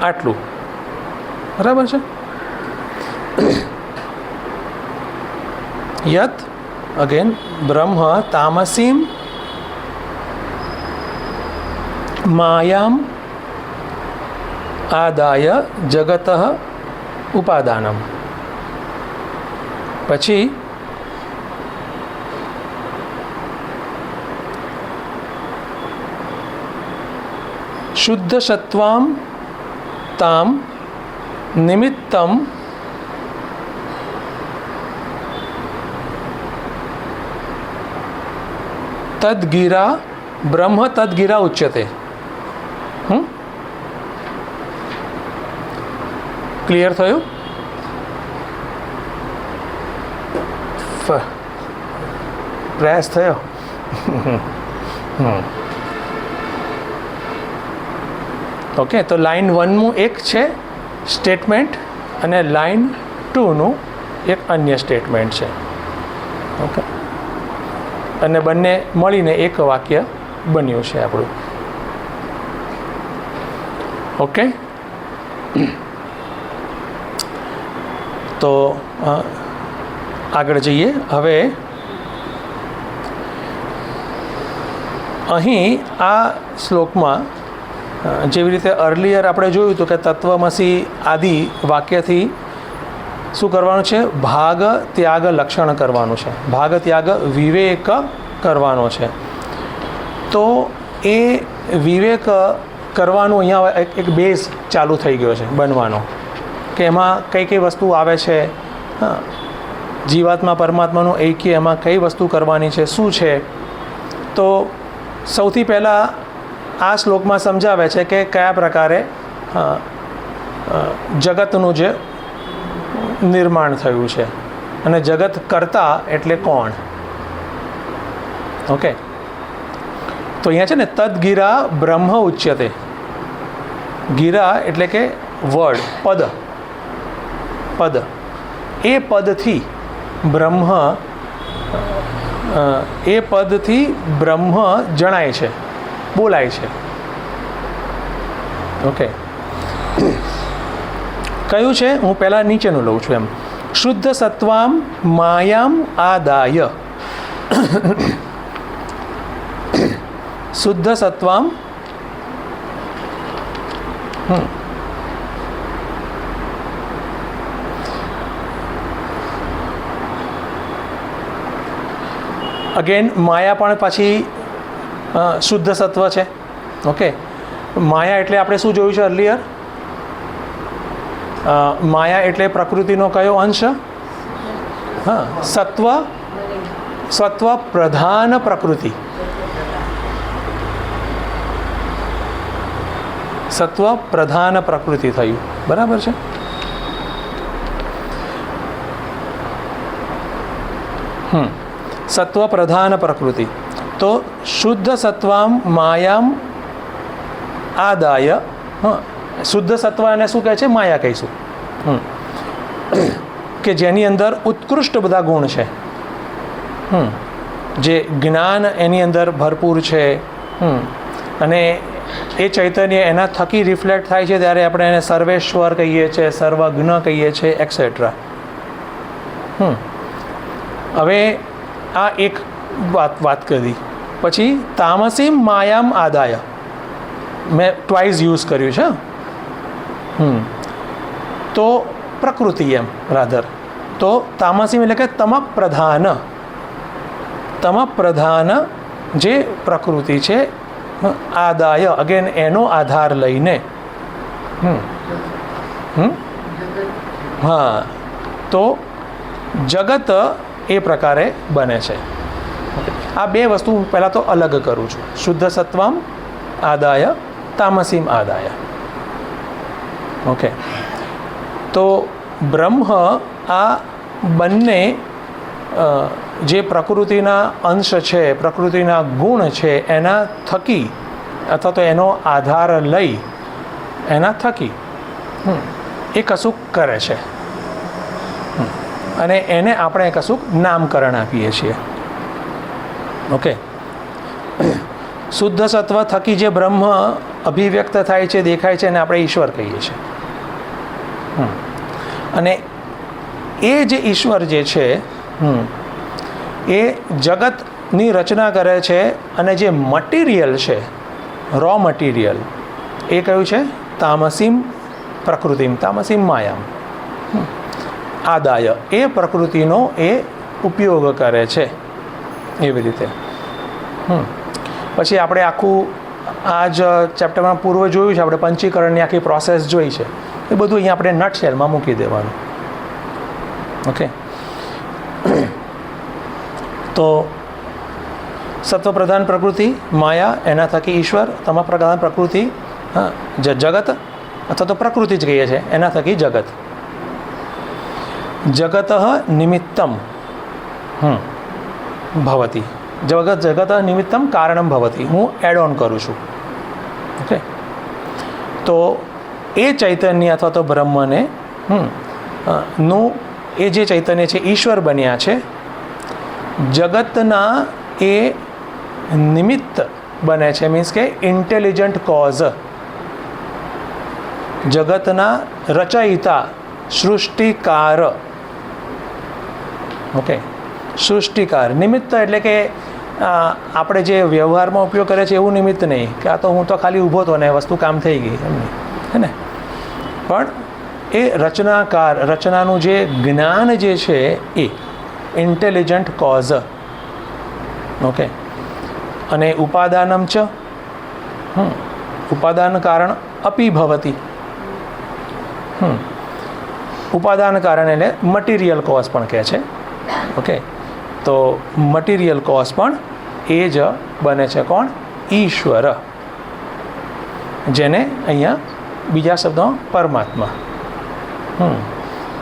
આટલું બરાબર છે. યત અગેન બ્રહ્મ તામસીમ માયામ આદાય જગત ઉપાદાનમ. પછી શુદ્ધ સત્વામ તામ નિમિત્તમ તદ્ગિરા બ્રહ્મ તદ્ગિરા ઉચ્યતે. ક્લિયર થયું? પ્રયાસ થયો. ઓકે, તો લાઇન 1નું એક છે સ્ટેટમેન્ટ અને લાઇન 2નું એક અન્ય સ્ટેટમેન્ટ છે. ઓકે, અને બંને મળીને એક વાક્ય બન્યું છે આપણું. ઓકે, તો આગળ જઈએ. હવે અહીં આ શ્લોકમાં જેવી રીતે અર્લિયર આપણે જોયું હતું કે તત્વમસી આદિ વાક્યથી શું કરવાનું છે? ભાગ ત્યાગ લક્ષણ કરવાનું છે, ભાગ ત્યાગ વિવેક કરવાનો છે. તો એ વિવેક કરવાનું અહીંયા એક બેઝ ચાલુ થઈ ગયો છે બનવાનો, કે એમાં કઈ કઈ વસ્તુ આવે છે, જીવાત્મા પરમાત્માનું ઐક્ય, એમાં કઈ વસ્તુ કરવાની છે, શું છે. તો સૌથી પહેલાં આ શ્લોકમાં સમજાવે છે કે કયા પ્રકારે જગતનું જે નિર્માણ થયું છે અને જગત કરતા એટલે કોણ. ઓકે, તો અહીંયા છે ને તદ્ગિરા બ્રહ્મ ઉચ્યતે. ગિરા એટલે કે વર્ડ, પદ, પદ. એ પદથી બ્રહ્મ, એ પદથી બ્રહ્મ જણાય છે, બોલાય છે. ઓકે, કયું છે? હું પહેલાં નીચેનું લઉં છું એમ. શુદ્ધ સત્વામ માયામ આદાય. શુદ્ધ સત્વામ અગેન માયા પણ પાછી શુદ્ધ સત્વ છે. ઓકે, માયા એટલે આપણે શું જોયું છે અર્લિયર? માયા એટલે પ્રકૃતિનો કયો અંશ? હા, સત્વ, સત્વ પ્રધાન પ્રકૃતિ. સત્વ પ્રધાન પ્રકૃતિ થયું, બરાબર છે. સત્વ પ્રધાન પ્રકૃતિ. તો શુદ્ધ સત્વામ માયામ આદાય. શુદ્ધ સત્વ એને શું કહે છે? માયા કહીશું. કે જેની અંદર ઉત્કૃષ્ટ બધા ગુણ છે, જે જ્ઞાન એની અંદર ભરપૂર છે, અને એ ચૈતન્ય એના થકી રિફ્લેક્ટ થાય છે ત્યારે આપણે એને સર્વેશ્વર કહીએ છીએ, સર્વજ્ઞ કહીએ છીએ, એક્સેટ્રા. હવે આ એક વાત કરી. પછી તામસીમ માયામ આદાય મેં ટ્વાઇસ યુઝ કર્યું છે. તો પ્રકૃતિ એમ રાધર. તો તામસીમ એટલે કે તમક પ્રધાન, તમક પ્રધાન જે પ્રકૃતિ છે, આદાય અગેન એનો આધાર લઈને. હા, તો જગત એ પ્રકારે બને છે. આ બે વસ્તુ પહેલાં તો અલગ કરું છું. શુદ્ધ સત્વમ આદાય, તામસીમ આદાય. ઓકે, તો બ્રહ્મ આ બંને જે પ્રકૃતિના અંશ છે, પ્રકૃતિના ગુણ છે, એના થકી અથવા તો એનો આધાર લઈ એના થકી એ કશુંક કરે છે, અને એને આપણે કશુંક નામકરણ આપીએ છીએ. ઓકે, શુદ્ધ સત્વ થકી જે બ્રહ્મ અભિવ્યક્ત થાય છે, દેખાય છે, એને આપણે ઈશ્વર કહીએ છીએ. અને એ જે ઈશ્વર જે છે એ જગતની રચના કરે છે, અને જે મટીરિયલ છે, રો મટીરિયલ, એ કયું છે? તામસીમ પ્રકૃતિમ, તામસીમ માયામ આદાય. એ પ્રકૃતિનો એ ઉપયોગ કરે છે એવી રીતે. પછી આપણે આખું આ જ ચેપ્ટરમાં પૂર્વ જોયું છે, આપણે પંચીકરણની આખી પ્રોસેસ જોઈ છે. એ બધું અહીંયા આપણે નટશેલમાં મૂકી દેવાનું. ઓકે, તો સત્વપ્રધાન પ્રકૃતિ માયા, એના થકી ઈશ્વર, તમપ્રધાન પ્રકૃતિ જગત, અથવા તો પ્રકૃતિ જ કહીએ છીએ, એના થકી જગત. જગત નિમિત્તમ, ભવતી, જગત નિમિત્તમ કારણમ ભવતી, હું એડ ઓન કરું છું. ઓકે, તો એ ચૈતન્ય અથવા તો બ્રહ્મને નું એ જે ચૈતન્ય છે ઈશ્વર બન્યા છે, જગતના એ નિમિત્ત બને છે, મીન્સ કે ઇન્ટેલિજન્ટ કોઝ, જગતના રચયિતા, સૃષ્ટિકાર. ઓકે, સૃષ્ટિકાર. નિમિત્ત એટલે કે આપણે જે વ્યવહારમાં ઉપયોગ કરે છે એવું નિમિત્ત નહીં કે આ તો હું તો ખાલી ઊભો હતો ને વસ્તુ કામ થઈ ગઈ, એમ નહીં, હે ને? પણ એ રચનાકાર, રચનાનું જે જ્ઞાન જે છે એ ઇન્ટેલિજન્ટ કોઝ. ઓકે, અને ઉપાદાનમ ચ, ઉપાદાન કારણ અપી ભવતી. ઉપાદાન કારણ એટલે મટીરિયલ કોઝ પણ કહે છે. ઓકે, તો મટીરિયલ કોઝ પણ એ જ બને છે. કોણ? ઈશ્વર, જેને અહીંયા બીજા શબ્દોમાં પરમાત્મા.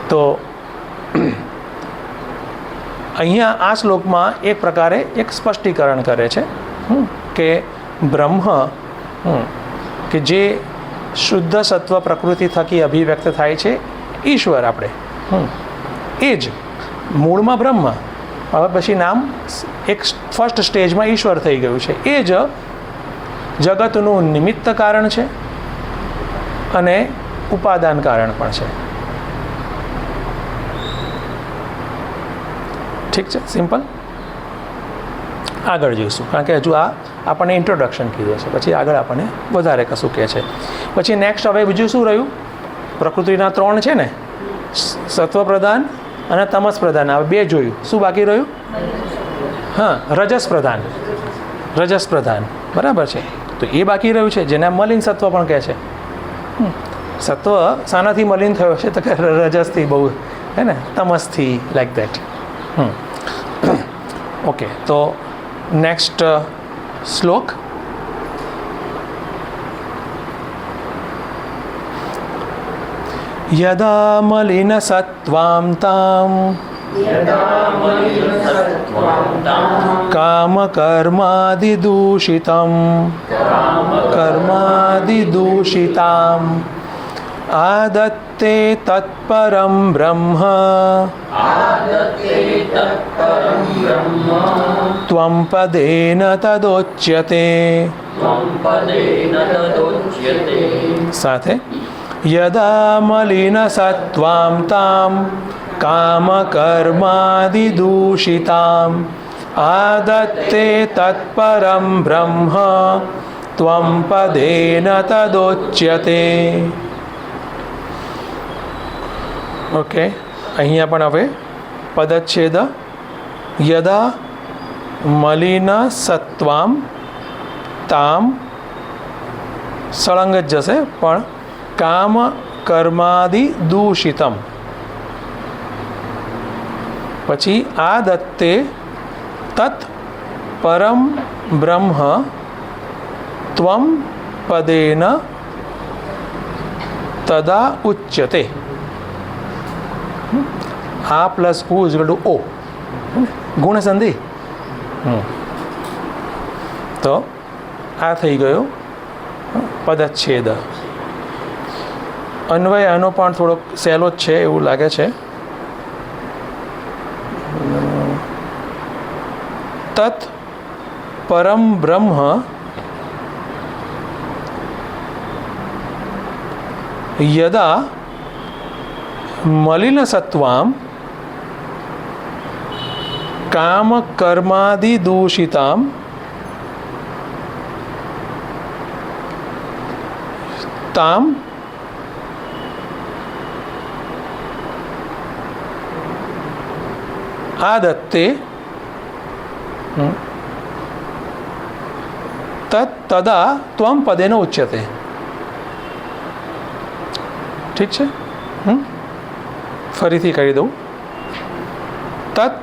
તો અહીંયા આ શ્લોકમાં એક પ્રકારે એક સ્પષ્ટીકરણ કરે છે કે બ્રહ્મ કે જે શુદ્ધ સત્વ પ્રકૃતિ થકી અભિવ્યક્ત થાય છે, ઈશ્વર આપણે એ જ મૂળમાં બ્રહ્મ, હવે પછી નામ એક ફર્સ્ટ સ્ટેજમાં ઈશ્વર થઈ ગયું છે. એ જ જગતનું નિમિત્ત કારણ છે અને ઉપાદાન કારણ પણ છે. ઠીક છે, સિમ્પલ. આગળ જઈશું, કારણ કે હજુ આ આપણને ઇન્ટ્રોડક્શન કીધું છે, પછી આગળ આપણને વધારે કશું કહે છે. પછી નેક્સ્ટ હવે બીજું શું રહ્યું? પ્રકૃતિના 3 છે ને, સત્વ પ્રધાન અને તમસ પ્રધાન. હવે 2 જોયું. શું બાકી રહ્યું? હા, રજસ પ્રધાન. રજસ પ્રધાન, બરાબર છે. તો એ બાકી રહ્યું છે, જેને મલિન સત્વ પણ કહે છે. સત્વ શાનાથી મલિન થયો છે? તો કે રજસથી, બહુ, હે ને, તમસથી, લાઈક દેટ. ઓકે, તો નેક્સ્ટ શ્લોક. યદા મલિન સત્વામ તામ કામ કર્માદિદૂષિતામ આદત્તે તત્પરમ બ્રહ્મ ત્વં પદેન તદોચ્યતે. સાથે યદા મલિન સત્વામ તામ કામ કર્માદિદૂષિતામ આદત્તે તત્પરમ બ્રહ્મ ત્વં પદેન તદોચ્યતે. ઓકે, અહીંયા પણ હવે પદચ્છેદ. યદા મલિન સત્વામ તામ સળંગ જ જશે, પણ કામ કર્માદિ દૂષિતમ, પછી આદત્તે તત પરમ બ્રહ્મ ત્વં પદેન તદા ઉચ્યતે. આ પ્લસ ઉ ઇઝ ઇક્વલ ટુ ઓ, ગુણ સંધિ. તો આ થઈ ગયો પદચ્છેદ. અન્વય આનો પણ થોડોક સહેલો જ છે એવું લાગે છે. તત પરમ બ્રહ્મ યદા મલિન સત્વામ કામ કર્માદિ દૂષિતામ તામ આદત્તે તદા ત્વમ પદેન ઉચ્યતે. ઠીક છે, ફરીથી કરી દઉં. તત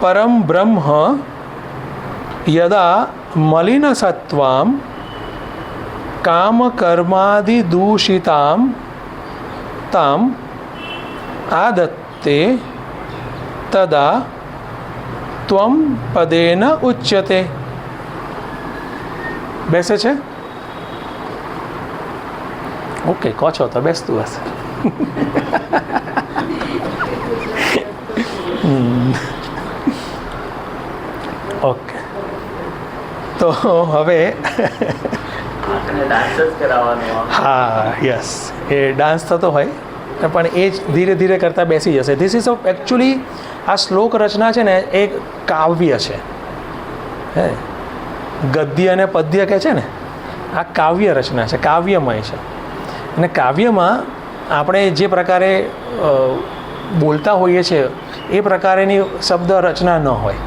પરમ બ્રહ્મ યદા મલિન સત્વામ કામ કર્માદિ દૂષિતામ તામ આદત્તે તદા ત્વમ પદેન ઉચ્યતે. બેસે છે? ઓકે, કહો છો તો બેસતું હશે. ઓકે, તો હવે હા, યસ, એ ડાન્સ થતો હોય પણ એ જ ધીરે ધીરે કરતાં બેસી જશે. ધીસ ઇઝ એકચ્યુઅલી આ શ્લોક રચના છે ને એક કાવ્ય છે. હે, ગદ્ય અને પદ્ય કહે છે ને, આ કાવ્ય રચના છે, કાવ્યમય છે. અને કાવ્યમાં આપણે જે પ્રકારે બોલતા હોઈએ છીએ એ પ્રકારેની શબ્દ રચના ન હોય.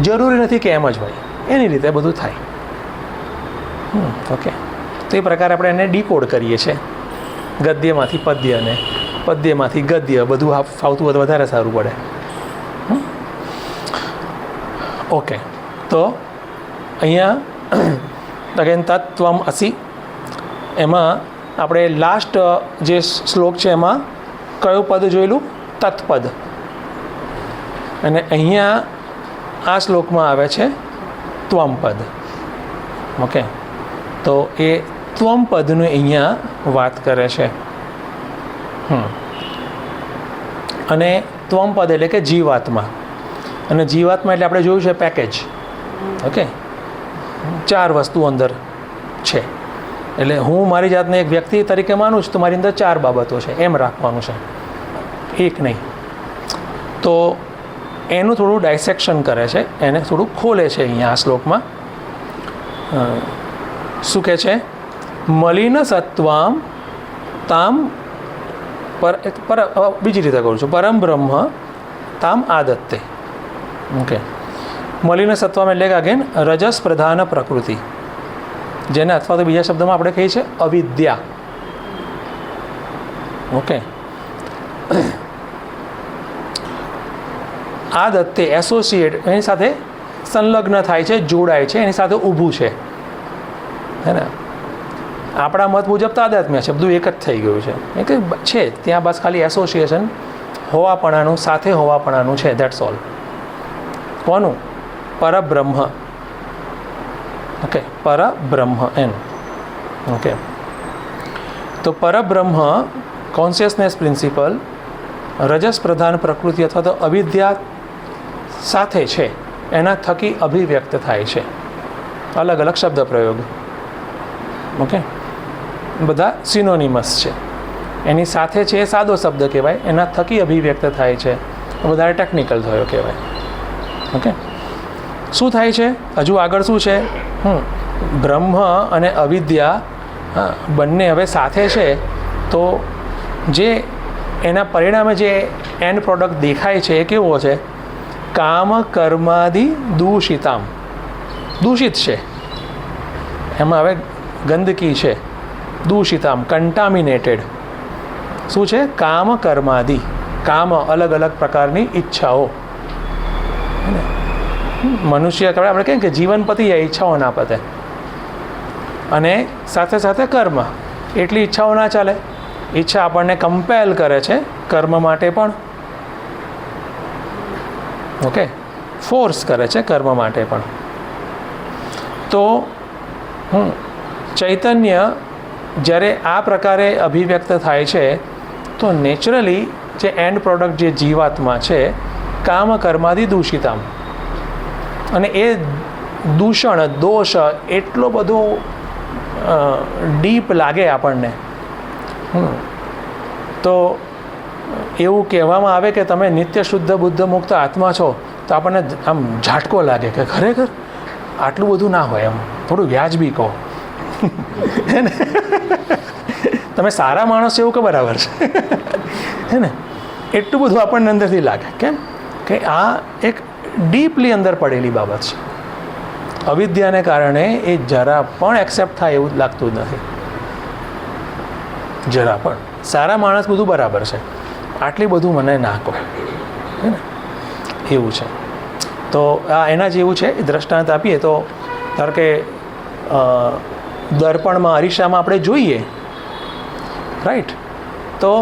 જરૂરી નથી કે એમ જ હોય, એની રીતે બધું થાય. ઓકે, તો એ પ્રકારે આપણે એને ડીકોડ કરીએ છીએ. ગદ્યમાંથી પદ્ય અને પદ્યમાંથી ગદ્ય, બધું ફાવતું હોય તો વધારે સારું પડે. ઓકે, તો અહીંયા અગેન તત્વમ અસી, એમાં આપણે લાસ્ટ જે શ્લોક છે એમાં કયું પદ જોયેલું? તત્પદ. અને અહીંયા આ શ્લોકમાં આવે છે ત્વમ પદ. ઓકે, તો એ ત્વમ પદનું અહીંયા વાત કરે છે. અને ત્વમ પદ એટલે કે જીવાત્મા. અને જીવાત્મા એટલે આપણે જોયું છે પેકેજ. ઓકે, 4 વસ્તુ અંદર છે. એટલે હું મારી જાતને એક વ્યક્તિ તરીકે માનું છું તો મારી અંદર 4 બાબતો છે, એમ રાખવાનું છે, એક નહીં. તો એનું થોડું ડાયસેક્શન કરે છે, એને થોડું ખોલે છે અહીંયા આ શ્લોકમાં. શું કહે છે? મલિન સત્વામ તામ બીજી રીતે કરું છું, પરમ બ્રહ્મ તામ આદત્તે. ઓકે, મલિન સત્વામ એટલે કે અગેન રજસ પ્રધાન પ્રકૃતિ, જેને અથવા તો બીજા શબ્દમાં આપણે કહીએ છીએ અવિદ્યા. ઓકે, આ દત્તે એસોસિએટ, એની સાથે સંલગ્ન થાય છે, જોડાય છે, એની સાથે ઊભું છે. હે ને? આપણા મત મુજબ તાદાત્મ્ય છે, બધું એક જ થઈ ગયું છે. એ કંઈ છે ત્યાં બસ ખાલી એસોસિએશન હોવાપણાનું, સાથે હોવાપણાનું છે, ધેટ્સ ઓલ. કોનું? પરબ્રહ્મ. ઓકે, પરબ્રહ્મ એન. ઓકે, તો પરબ્રહ્મ કોન્શિયસનેસ પ્રિન્સિપલ રજસ પ્રધાન પ્રકૃતિ અથવા તો અવિદ્યા સાથે છે, એના થકી અભિવ્યક્ત થાય છે. અલગ અલગ શબ્દ પ્રયોગ. ઓકે, બધા સિનોનિમસ છે. એની સાથે છે એ સાદો શબ્દ કહેવાય, એના થકી અભિવ્યક્ત થાય છે, વધારે ટેકનિકલ થયો કહેવાય. ઓકે, શું થાય છે હજુ આગળ? શું છે? બ્રહ્મ અને અવિદ્યા બંને હવે સાથે છે, તો જે એના પરિણામે જે એન્ડ પ્રોડક્ટ દેખાય છે એ કેવો છે? કામ કર્માદિ દૂષિતામ. દૂષિત છે, એમાં હવે ગંદકી છે. દૂષિતામ, કન્ટામિનેટેડ. શું છે? કામ કર્માદિ. કામ, અલગ અલગ પ્રકારની ઈચ્છાઓ. મનુષ્ય આપણે કહીએ કે જીવન પતી જાય, ઈચ્છાઓ ના પતે. અને સાથે સાથે કર્મ, એટલી ઈચ્છાઓ ના ચાલે. ઈચ્છા આપણને કમ્પેલ કરે છે કર્મ માટે પણ. ઓકે, ફોર્સ કરે છે કર્મ માટે પણ. તો ચૈતન્ય જ્યારે આ પ્રકારે અભિવ્યક્ત થાય છે તો નેચરલી જે એન્ડ પ્રોડક્ટ જે જીવાત્મા છે, કામ કર્માદિ દૂષિતામ. અને એ દૂષણ, દોષ એટલો બધો ડીપ લાગે આપણને. તો એવું કહેવામાં આવે કે તમે નિત્ય શુદ્ધ બુદ્ધ મુક્ત આત્મા છો, તો આપણને આમ ઝાટકો લાગે કે ખરેખર આટલું બધું ના હોય, એમ થોડું વ્યાજબી કહો. હે ને? તમે સારા માણસ એવું કે બરાબર છે, હે ને? એટલું બધું આપણને અંદરથી લાગે. કેમ કે આ એક ડીપલી અંદર પડેલી બાબત છે. અવિદ્યાને કારણે એ જરા પણ એક્સેપ્ટ થાય એવું લાગતું જ નથી. જરા પણ. સારા માણસ બધું બરાબર છે, આટલી બધું મને ના કહો, હે ને? એવું છે. તો આ એના જેવું છે. દ્રષ્ટાંત આપીએ તો ધારો કે દર્પણમાં, અરીસામાં આપણે જોઈએ, રાઈટ, તો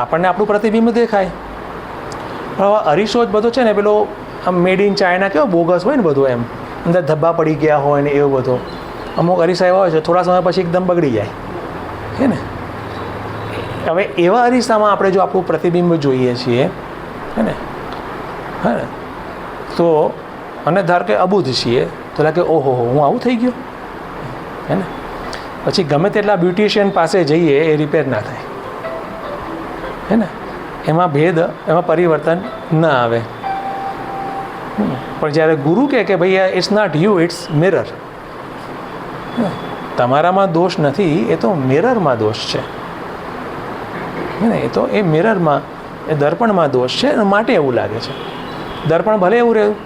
આપણને આપણું પ્રતિબિંબ દેખાય. પણ હવે અરીસો જ બધો છે ને પેલો આમ મેડ ઇન ચાઇના કેવો બોગસ હોય ને બધું, એમ અંદર ધબ્બા પડી ગયા હોય ને એવું બધું. અમુક અરીસા એવા હોય છે થોડા સમય પછી એકદમ બગડી જાય, હે ને. હવે એવા અરીસામાં આપણે જો આપણું પ્રતિબિંબ જોઈએ છીએ, હે ને, હા, તો અને ધાર કે અબુધ છીએ તો લાગે ઓહો હું આવું થઈ ગયો, હે ને. પછી ગમે તેટલા બ્યુટિશિયન પાસે જઈએ એ રિપેર ના થાય, હે ને. એમાં ભેદ, એમાં પરિવર્તન ના આવે. પણ જ્યારે ગુરુ કહે કે ભાઈ it's not you, it's mirror, તમારામાં દોષ નથી, એ તો મિરરમાં દોષ છે, ને. એ તો એ મિરરમાં, એ દર્પણમાં દોષ છે, માટે એવું લાગે છે. દર્પણ ભલે એવું રહ્યું,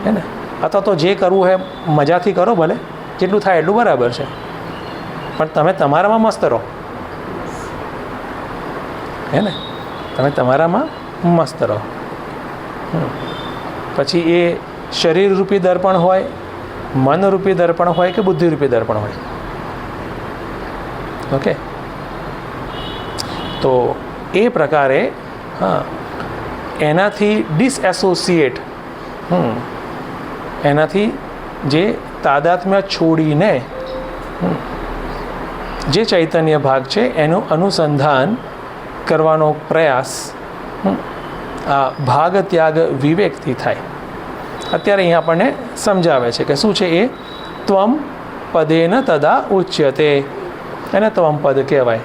હે ને, અથવા તો જે કરવું હોય મજાથી કરો, ભલે જેટલું થાય એટલું બરાબર છે, પણ તમે તમારામાં મસ્ત રહો, હે ને. તમે તમારામાં મસ્ત રહો. પછી એ શરીરરૂપી દર્પણ હોય, મનરૂપી દર્પણ હોય કે બુદ્ધિરૂપી દર્પણ હોય. ઓકે, તો એ પ્રકારે હા એનાથી ડિસએસોસિએટ, એનાથી જે તાદાત્મ્ય છોડીને જે ચૈતન્ય ભાગ છે એનું અનુસંધાન કરવાનો પ્રયાસ આ ભાગ ત્યાગ વિવેકથી થાય. અત્યારે અહીંયા આપણને સમજાવે છે કે શું છે એ ત્વમ પદેન તદા ઉચ્યતે, એને ત્વમ પદ કહેવાય.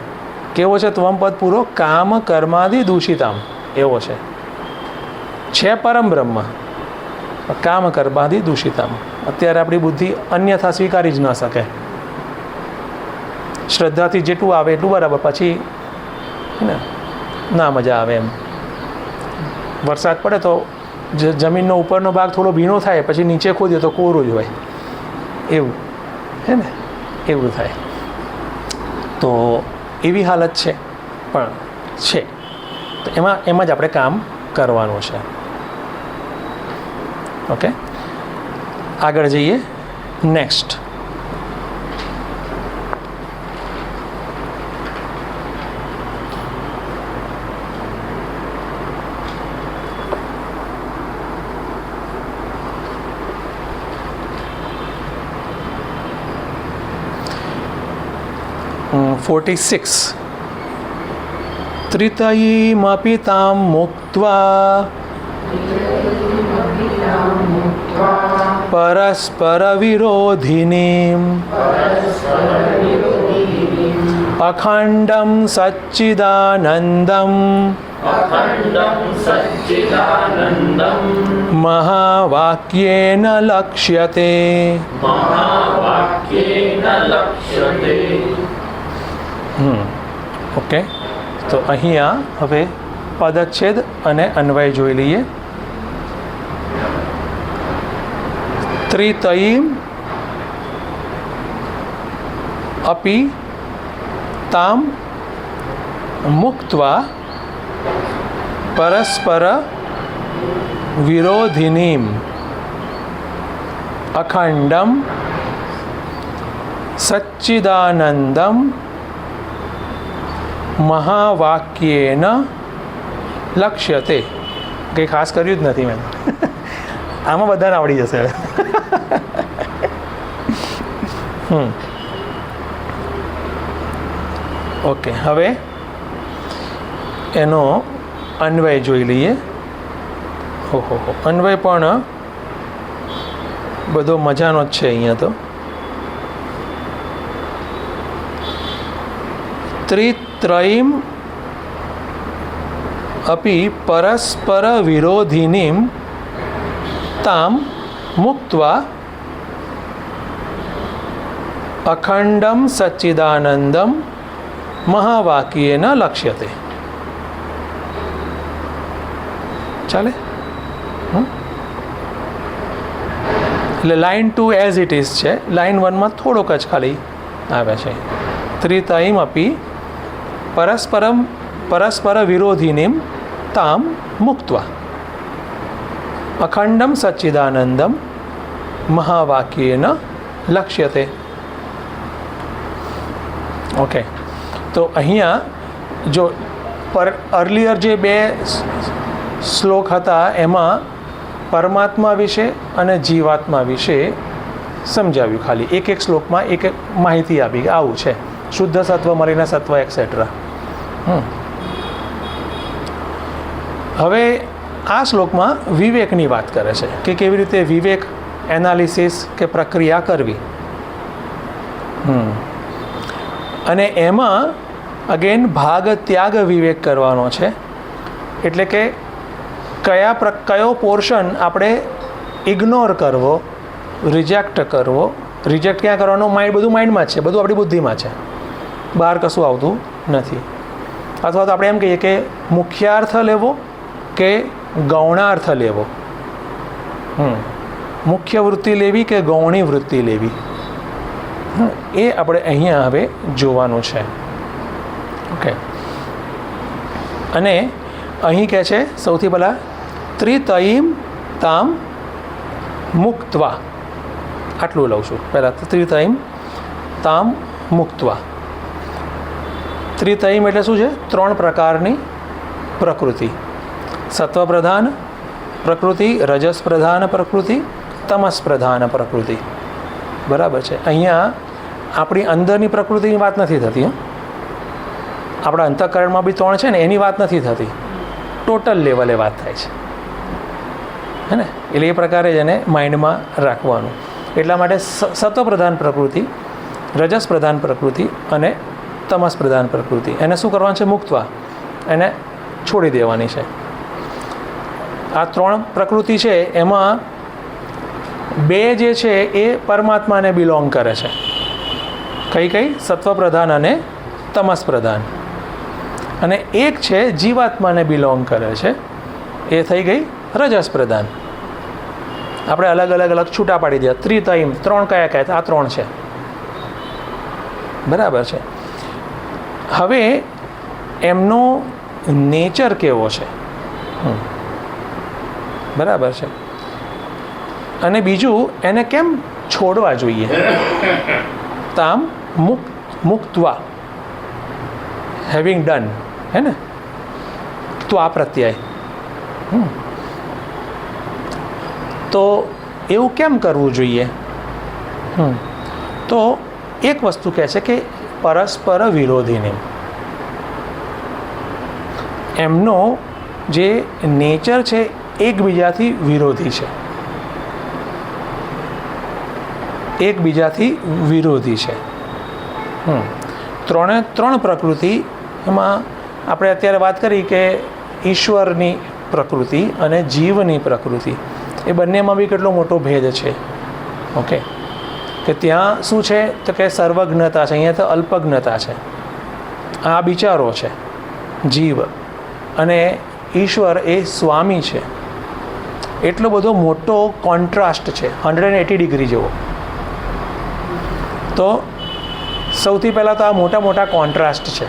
કેવો છે ત્વમ પદ પૂરો? કામ કર્માદિ દૂષિતામ એવો છે પરમ બ્રહ્મ, કામ કર્માદિ દૂષિતામ. અત્યારે આપણી બુદ્ધિ અન્યથા સ્વીકારી જ ન શકે. શ્રદ્ધાથી જેટલું આવે એટલું બરાબર, પછી ને ના મજા આવે એમ. વરસાદ પડે તો જમીનનો ઉપરનો ભાગ થોડો ભીનો થાય, પછી નીચે ખોદીએ તો કોરું જ હોય, એવું, હે ને, એવું થાય. તો એવી હાલત છે, પણ છે તો એમાં જ આપણે કામ કરવાનું છે. ઓકે, આગળ જઈએ. નેક્સ્ટ फोर्टी-6 त्रितयीमपि तां मुक्त्वा परस्परविरोधिनीम् अखण्डं सच्चिदानन्दं महावाक्येन लक्ष्यते. ઓકે, તો અહીંયા હવે પદચ્છેદ અને અન્વય જોઈ લઈએ. ત્રિતયીમ અપી તામ મુક્ત્વા પરસ્પર વિરોધિનીમ અખંડમ સચ્ચિદાનંદમ મહાવાક્યેન લક્ષ્યતે. કંઈ ખાસ કર્યું જ નથી મેં. આમાં બધાને આવડી જશે. ઓકે, હવે એનો અન્વય જોઈ લઈએ. ઓહો, અન્વય પણ બધો મજાનો જ છે અહીંયા તો. ત્રિત્રયીમ અપી પરસ્પર વિરોધિનીમ તામ મુક્ત્વા અખંડમ સચ્ચિદાનંદમ મહાવાક્યેન લક્ષ્યતે. ચાલે? એટલે લાઇન 2 એઝ ઇટ ઇઝ છે. લાઇન 1માં થોડોક જ ખાલી આવે છે. ત્રિતયીમ અપી પરસ્પર વિરોધિનીમ તામ મુક્ત્વા અખંડમ સચ્ચિદાનંદમ મહાવાક્યેન લક્ષ્યતે. ઓકે, તો અહીંયા જો અર્લિયર જે બે શ્લોક હતા એમાં પરમાત્મા વિશે અને જીવાત્મા વિશે સમજાવ્યું. ખાલી એક એક શ્લોકમાં એક એક માહિતી આપી કે આવું છે, શુદ્ધ સત્વ, મલિન સત્વ એક્સેટ્રા. હવે આ શ્લોકમાં વિવેકની વાત કરે છે કે કેવી રીતે વિવેક એનાલિસિસ કે પ્રક્રિયા કરવી. અને એમાં અગેન ભાગ ત્યાગ વિવેક કરવાનો છે. એટલે કે કયો પોર્શન આપણે ઇગ્નોર કરવો, રિજેક્ટ કરવો. રિજેક્ટ ક્યાં કરવાનો? બધું માઇન્ડમાં જ છે, બધું આપણી બુદ્ધિમાં છે, બહાર કશું આવતું નથી. અથવા તો આપણે એમ કહીએ કે મુખ્યાર્થ લેવો કે ગૌણાર્થ લેવો. મુખ્ય વૃત્તિ લેવી કે ગૌણી વૃત્તિ લેવી, એ આપણે અહીંયા હવે જોવાનું છે. ઓકે. અને અહીં કહે છે સૌથી પહેલાં ત્રિતયીમ તામ મુક્ત્વા. આટલું લઉં છું પહેલાં. ત્રિતયીમ તામ મુક્ત્વા. ત્રિતયીમ એટલે શું છે? 3 પ્રકારની પ્રકૃતિ. સત્વ પ્રધાન પ્રકૃતિ, રજસ પ્રધાન પ્રકૃતિ, તમસ પ્રધાન પ્રકૃતિ. બરાબર છે. અહીંયા આપણી અંદરની પ્રકૃતિની વાત નથી થતી. આપણા અંતઃકરણમાં બી 3 છે ને, એની વાત નથી થતી. ટોટલ લેવલે વાત થાય છે, હે ને? એટલે એ પ્રકારે જ એને માઇન્ડમાં રાખવાનું. એટલા માટે સત્વ પ્રધાન પ્રકૃતિ, રજસ પ્રધાન પ્રકૃતિ અને તમસ પ્રધાન પ્રકૃતિ, એને શું કરવાનું છે? મુક્તવા, એને છોડી દેવાની છે. આ 3 પ્રકૃતિ છે, એમાં 2 જે છે એ પરમાત્માને બિલોંગ કરે છે. કઈ? સત્વ પ્રધાન અને તમસ પ્રધાન. અને એક છે જીવાત્માને બિલોંગ કરે છે, એ થઈ ગઈ રજસ પ્રધાન. આપણે અલગ છૂટા પાડી દે. ત્રિતયીમ 3 કયા? આ 3 છે. બરાબર છે. હવે એમનો નેચર કેવો છે? બરાબર છે. અને બીજું, એને કેમ છોડવા જોઈએ? તામ મુક્ત્વા, હેવિંગ ડન, હે ને? તો આ પ્રત્યય. તો એવું કેમ કરવું જોઈએ? તો એક વસ્તુ કહે છે કે પરસ્પર વિરોધીને એમનો જે નેચર છે એકબીજાથી વિરોધી છે. એકબીજાથી વિરોધી છે. 3 પ્રકૃતિ. એમાં આપણે અત્યારે વાત કરી કે ઈશ્વરની પ્રકૃતિ અને જીવની પ્રકૃતિ, એ બંનેમાં બી કેટલો મોટો ભેદ છે. ઓકે. કે ત્યાં શું છે તો કે સર્વજ્ઞતા છે, અહીંયા તો અલ્પજ્ઞતા છે. આ બિચારો છે જીવ, અને ઈશ્વર એ સ્વામી છે. એટલો બધો મોટો કોન્ટ્રાસ્ટ છે, 180 ડિગ્રી જેવો. તો સૌથી પહેલાં તો આ મોટા કોન્ટ્રાસ્ટ છે.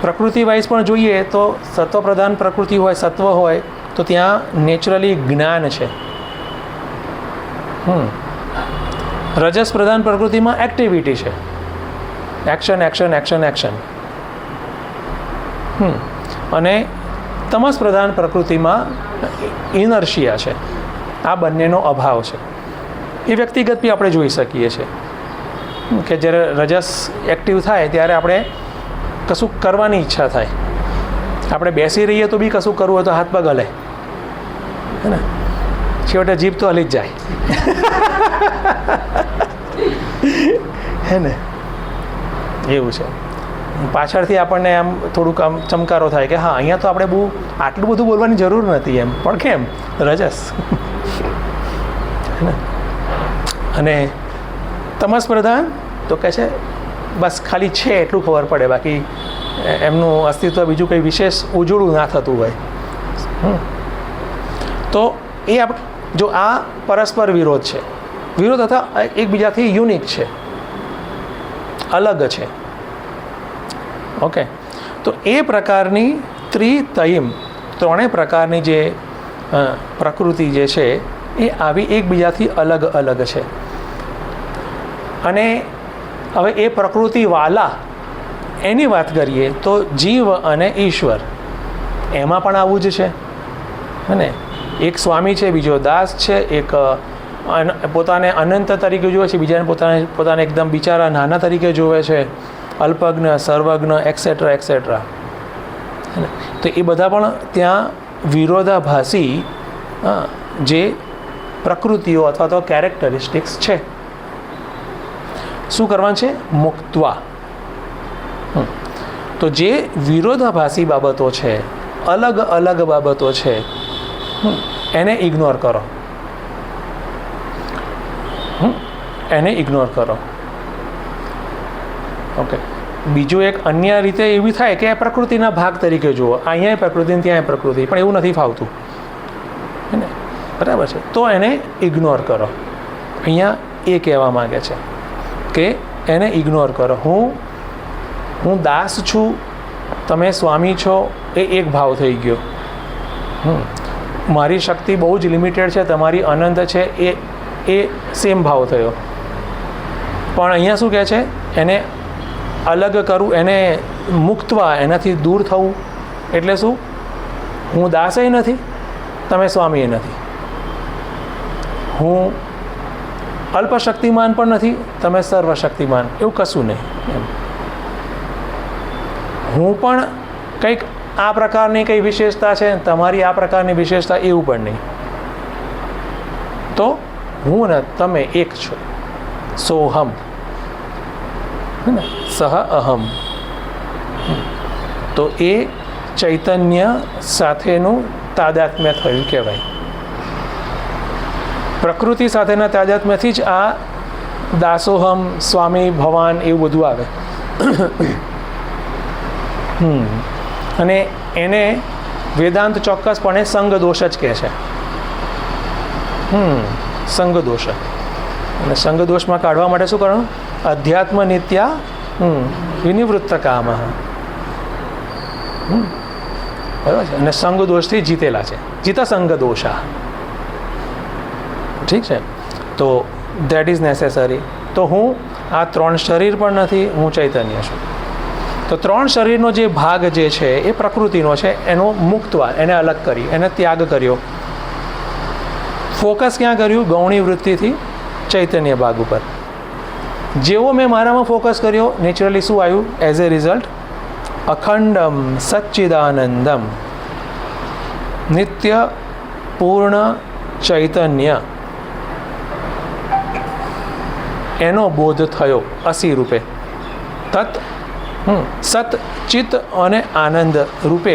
પ્રકૃતિ વાઇઝ પણ જોઈએ તો સત્વ પ્રધાન પ્રકૃતિ હોય, સત્વ હોય, તો ત્યાં નેચરલી જ્ઞાન છે. રજસ પ્રધાન પ્રકૃતિમાં એક્ટિવિટી છે, એક્શન. અને તમસ પ્રધાન પ્રકૃતિમાં ઇનર્શિયા છે. આ બંનેનો અભાવ છે. એ વ્યક્તિગત બી આપણે જોઈ શકીએ છીએ કે જ્યારે રજસ એક્ટિવ થાય ત્યારે આપણે કશું કરવાની ઈચ્છા થાય. આપણે બેસી રહીએ તો બી કશું કરવું હોય તો હાથ પગ હલે, હે ને? છેવટે જીભ તો હલી જ જાય, હે ને? એવું છે. પાછળથી આપણને આમ થોડુંક આમ ચમકારો થાય કે હા, અહીંયા તો આપણે આટલું બધું બોલવાની જરૂર નથી એમ. પણ કેમ? રજસ, હે ને? અને તમસ પ્રધાન તો કહે છે બસ ખાલી છે એટલું ખબર પડે, બાકી એમનું અસ્તિત્વ બીજું કંઈ વિશેષ ઉજળું ના થતું હોય. તો એ જો આ પરસ્પર વિરોધ છે, વિરોધ અથવા એકબીજાથી યુનિક છે, અલગ છે. ઓકે. તો એ પ્રકારની ત્રિતયીમ, 3 પ્રકારની જે પ્રકૃતિ જે છે એ આવી એકબીજાથી અલગ છે. અને હવે એ પ્રકૃતિવાલા એની વાત કરીએ તો જીવ અને ઈશ્વર, એમાં પણ આવું જ છે, હે ને? એક સ્વામી છે, બીજો દાસ છે, એક પોતાને અનંત તરીકે જોવે છે, બીજાને પોતાને એકદમ બિચારા નાના તરીકે જોવે છે, અલ્પજ્ઞ, સર્વજ્ઞ, એક્સેટ્રા એક્સેટ્રા. તો એ બધા પણ ત્યાં વિરોધાભાસી જે પ્રકૃતિઓ અથવા તો કેરેક્ટરિસ્ટિક્સ છે. શું કરવાનું છે? મુક્ત્વા. તો જે વિરોધાભાસી બાબતો છે, અલગ અલગ બાબતો છે, એને ઇગ્નોર કરો. એને ઇગ્નોર કરો. ઓકે. બીજું એક અન્ય રીતે એવી થાય કે પ્રકૃતિના ભાગ તરીકે જુઓ. અહીંયા પ્રકૃતિ ત્યાં પ્રકૃતિ, પણ એવું નથી ફાવતું, હે ને? બરાબર છે. તો એને ઇગ્નોર કરો. અહીંયા એ કહેવા માગે છે કે એને ઇગ્નોર કરો. હું દાસ છું, તમે સ્વામી છો, એ એક ભાવ થઈ ગયો. મારી શક્તિ બહુ જ લિમિટેડ છે, તમારી અનંત છે, એ સેમ ભાવ થયો. પણ અહીંયા શું કહે છે? એને અલગ કરવું, એને મુક્તવા, એનાથી દૂર થવું. એટલે શું? હું દાસય નથી, તમે સ્વામી નથી. હું અલ્પશક્તિમાન પણ નથી, તમે સર્વશક્તિમાન. એવું કશું નહીં એમ. હું પણ કંઈક આ પ્રકારની કંઈ વિશેષતા છે, તમારી આ પ્રકારની વિશેષતા, એવું પણ નહીં. તો હું ને તમે એક છો. સોહમ, સહ અહમ. તો એ ચૈતન્ય સાથેનું તાદાત્મ્ય થયું કહેવાય. પ્રકૃતિ સાથેના તાદાત્મ્યથી જ આ દાસોહમ, સ્વામી, ભવાન એવું બધું આવે. અને એને વેદાંત ચોક્કસપણે સંગ દોષ જ કહે છે. સંગ દોષ. અને સંગ દોષમાં કાઢવા માટે શું કરવાનું? અધ્યાત્મ નિત્યા વિનિવૃત્ત કામ. બરાબર છે. અને સંગ દોષથી જીતેલા છે. જીતા સંગ દોષા. ઠીક છે. તો દેટ ઇઝ નેસેસરી. તો હું આ ત્રણ શરીર પણ નથી, હું ચૈતન્ય છું. તો ત્રણ શરીરનો જે ભાગ જે છે એ પ્રકૃતિનો છે, એનો મુક્તવા, એને અલગ કરી, એને ત્યાગ કર્યો. ફોકસ ક્યાં કર્યું? ગૌણી વૃત્તિથી ચૈતન્ય ભાગ ઉપર. જેવો મેં મારામાં ફોકસ કર્યો, નેચરલી શું આવ્યું? એઝ એ રિઝલ્ટ અખંડમ સચ્ચિદાનંદમ નિત્ય પૂર્ણ ચૈતન્ય, એનો બોધ થયો અસી રૂપે. તત સત, ચિત્ત અને આનંદ રૂપે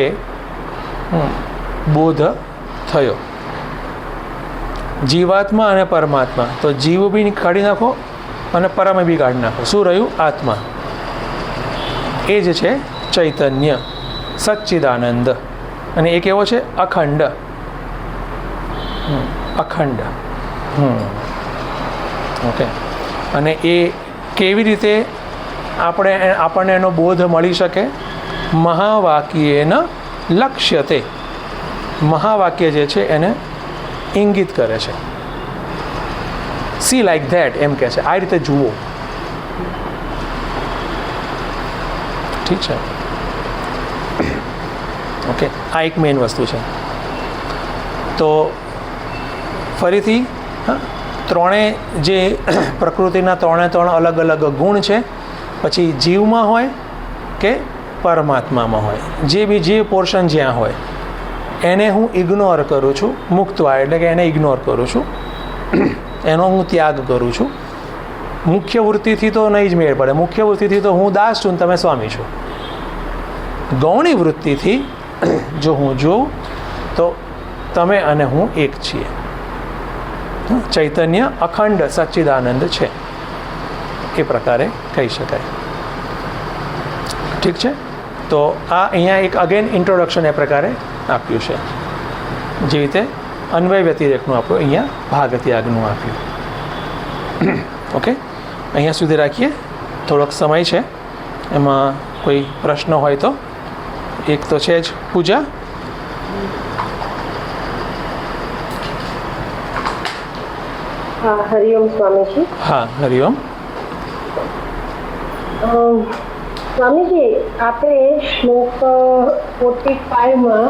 બોધ થયો. જીવાત્મા અને પરમાત્મા. તો જીવ બી કાઢી નાખો અને પરમ બી કાઢી નાખો. શું રહ્યું? આત્મા. એ જ છે ચૈતન્ય, સચ્ચિદાનંદ. અને એ કેવો છે? અખંડ. અખંડ. ઓકે. અને એ કેવી રીતે આપણને એનો બોધ મળી શકે? મહાવાક્યેન લક્ષ્યતે. મહાવાક્ય જે છે એને ઇંગિત કરે છે. સી લાઈક ધેટ, એમ કહે છે. આ રીતે જુઓ. ઠીક છે. ઓકે. આ એક મેઇન વસ્તુ છે. તો ફરીથી ત્રણે જે પ્રકૃતિના ત્રણ અલગ અલગ ગુણ છે, પછી જીવમાં હોય કે પરમાત્મામાં હોય, જે પોર્શન જ્યાં હોય, એને હું ઇગ્નોર કરું છું. મુક્તવા એટલે કે એને ઇગ્નોર કરું છું, એનો હું ત્યાગ કરું છું. મુખ્ય વૃત્તિથી તો નહીં જ મેળ પડે. મુખ્ય વૃત્તિથી તો હું દાસ છું ને તમે સ્વામી છો. ગૌણી વૃત્તિથી જો હું જોઉં તો તમે અને હું એક છીએ. ચૈતન્ય અખંડ સચ્ચિદાનંદ છે, એ પ્રકારે કહી શકાય. ઠીક છે. તો આ અહીંયા એક અગેન ઇન્ટ્રોડક્શન એ પ્રકારે આપ્યું છે. જે રીતે અન્વય વ્યતિરેકનું આપણું અહીંયા ભાગ ત્યાગનું આપ્યું. ઓકે. અહીંયા સુધી રાખીએ. થોડોક સમય છે, એમાં કોઈ પ્રશ્ન હોય તો. એક તો છે જ પૂજા. હા, હરિઓમ સ્વામીજી. હા, હરિઓમ. સ્વામીજી, આપણે શ્લોક 45 માં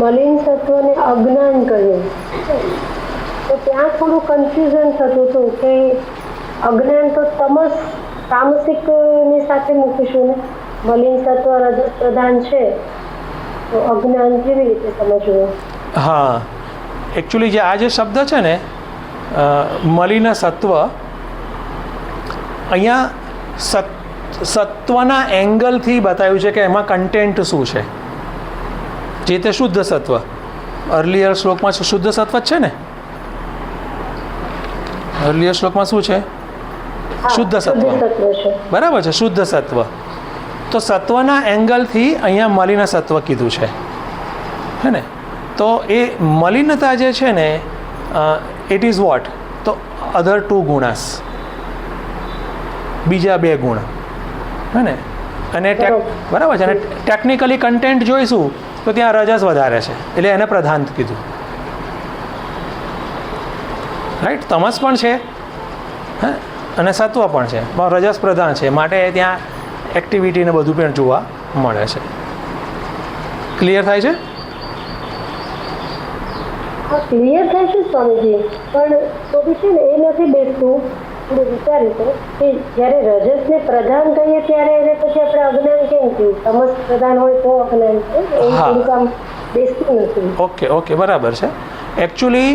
મલિન સત્વને અજ્ઞાન કહ્યું. તો ત્યાં થોડું કન્ફ્યુઝન થતું હતું કે અજ્ઞાન તો તામસિકની સાથે મૂકીશું ને, મલિન સત્વ રજસ પ્રધાન છે તો અજ્ઞાન કેવી રીતે સમજવું? હા, એકચ્યુઅલી જે આ જે શબ્દ છે ને મલિન સત્વ, અહીંયા સત્વના એંગલથી બતાવ્યું છે કે એમાં કન્ટેન્ટ શું છે. જે તે શુદ્ધ સત્વ, અર્લિયર શ્લોકમાં શુદ્ધ સત્વ જ છે ને, અર્લિયર શ્લોકમાં શું છે? શુદ્ધ સત્વ, બરાબર છે, શુદ્ધ સત્વ. તો સત્વના એંગલથી અહીંયા મલિન સત્વ કીધું છે, હે ને. તો એ મલિનતા જે છે ને ઇટ ઇઝ વોટ, તો અધર ટુ ગુણાસ, બીજા બે ગુણ, હે ને. અને બરાબર છે. અને ટેકનિકલી કન્ટેન્ટ જોઈશું તો ત્યાં રજસ વધારે છે એટલે એને પ્રધાન કીધું, રાઈટ. તમસ પણ છે હે અને સત્વ પણ છે, પણ રજસ પ્રધાન છે, માટે ત્યાં એક્ટિવિટી ને બધું પણ જોવા મળે છે. ક્લિયર થાય છે? ક્લિયર થાય છે સ્વામીજી, પણ તો બી છે ને એ નથી બેસતું. થોડું વિચાર્યું હતું કે જ્યારે રજસને પ્રધાન કહીએ ત્યારે એને પછી આપણે અજ્ઞાન કેમ કહ્યું? તમસ પ્રધાન હોય તો અજ્ઞાન છે, એ થોડું કામ બેસતું નથી. ઓકે, બરાબર છે. એકચ્યુઅલી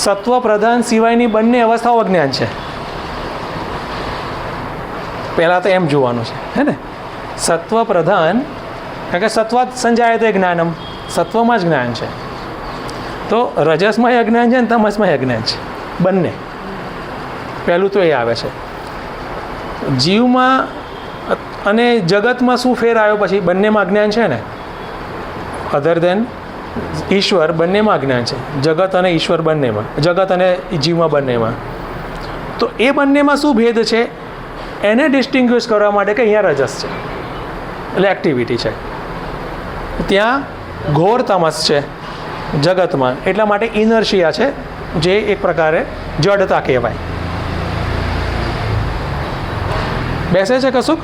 સત્વ પ્રધાન સિવાયની બંને અવસ્થાઓ અજ્ઞાન છે. પહેલાં તો એમ જોવાનું છે, હે ને. સત્વ પ્રધાન, કારણ કે સત્વાત સંજાયતે જ્ઞાનમ, સત્વમાં જ જ્ઞાન છે. તો રજસમાં અજ્ઞાન છે ને તમસમાં અજ્ઞાન છે, બંને. પહેલું તો એ આવે છે. જીવમાં અને જગતમાં શું ફેર આવ્યો પછી? બંનેમાં અજ્ઞાન છે ને, અધર દેન ઈશ્વર, બંનેમાં અજ્ઞાન છે. જગત અને ઈશ્વર બંનેમાં, જગત અને જીવમાં બંનેમાં. તો એ બંનેમાં શું ભેદ છે એને ડિસ્ટિંગ્વિશ કરવા માટે કે અહીંયા રજસ છે એટલે એક્ટિવિટી છે, ત્યાં ઘોર તમસ છે જગતમાં, એટલા માટે ઇનર્શિયા છે, જે એક પ્રકારે જડતા કહેવાય. બેસે છે કશુંક?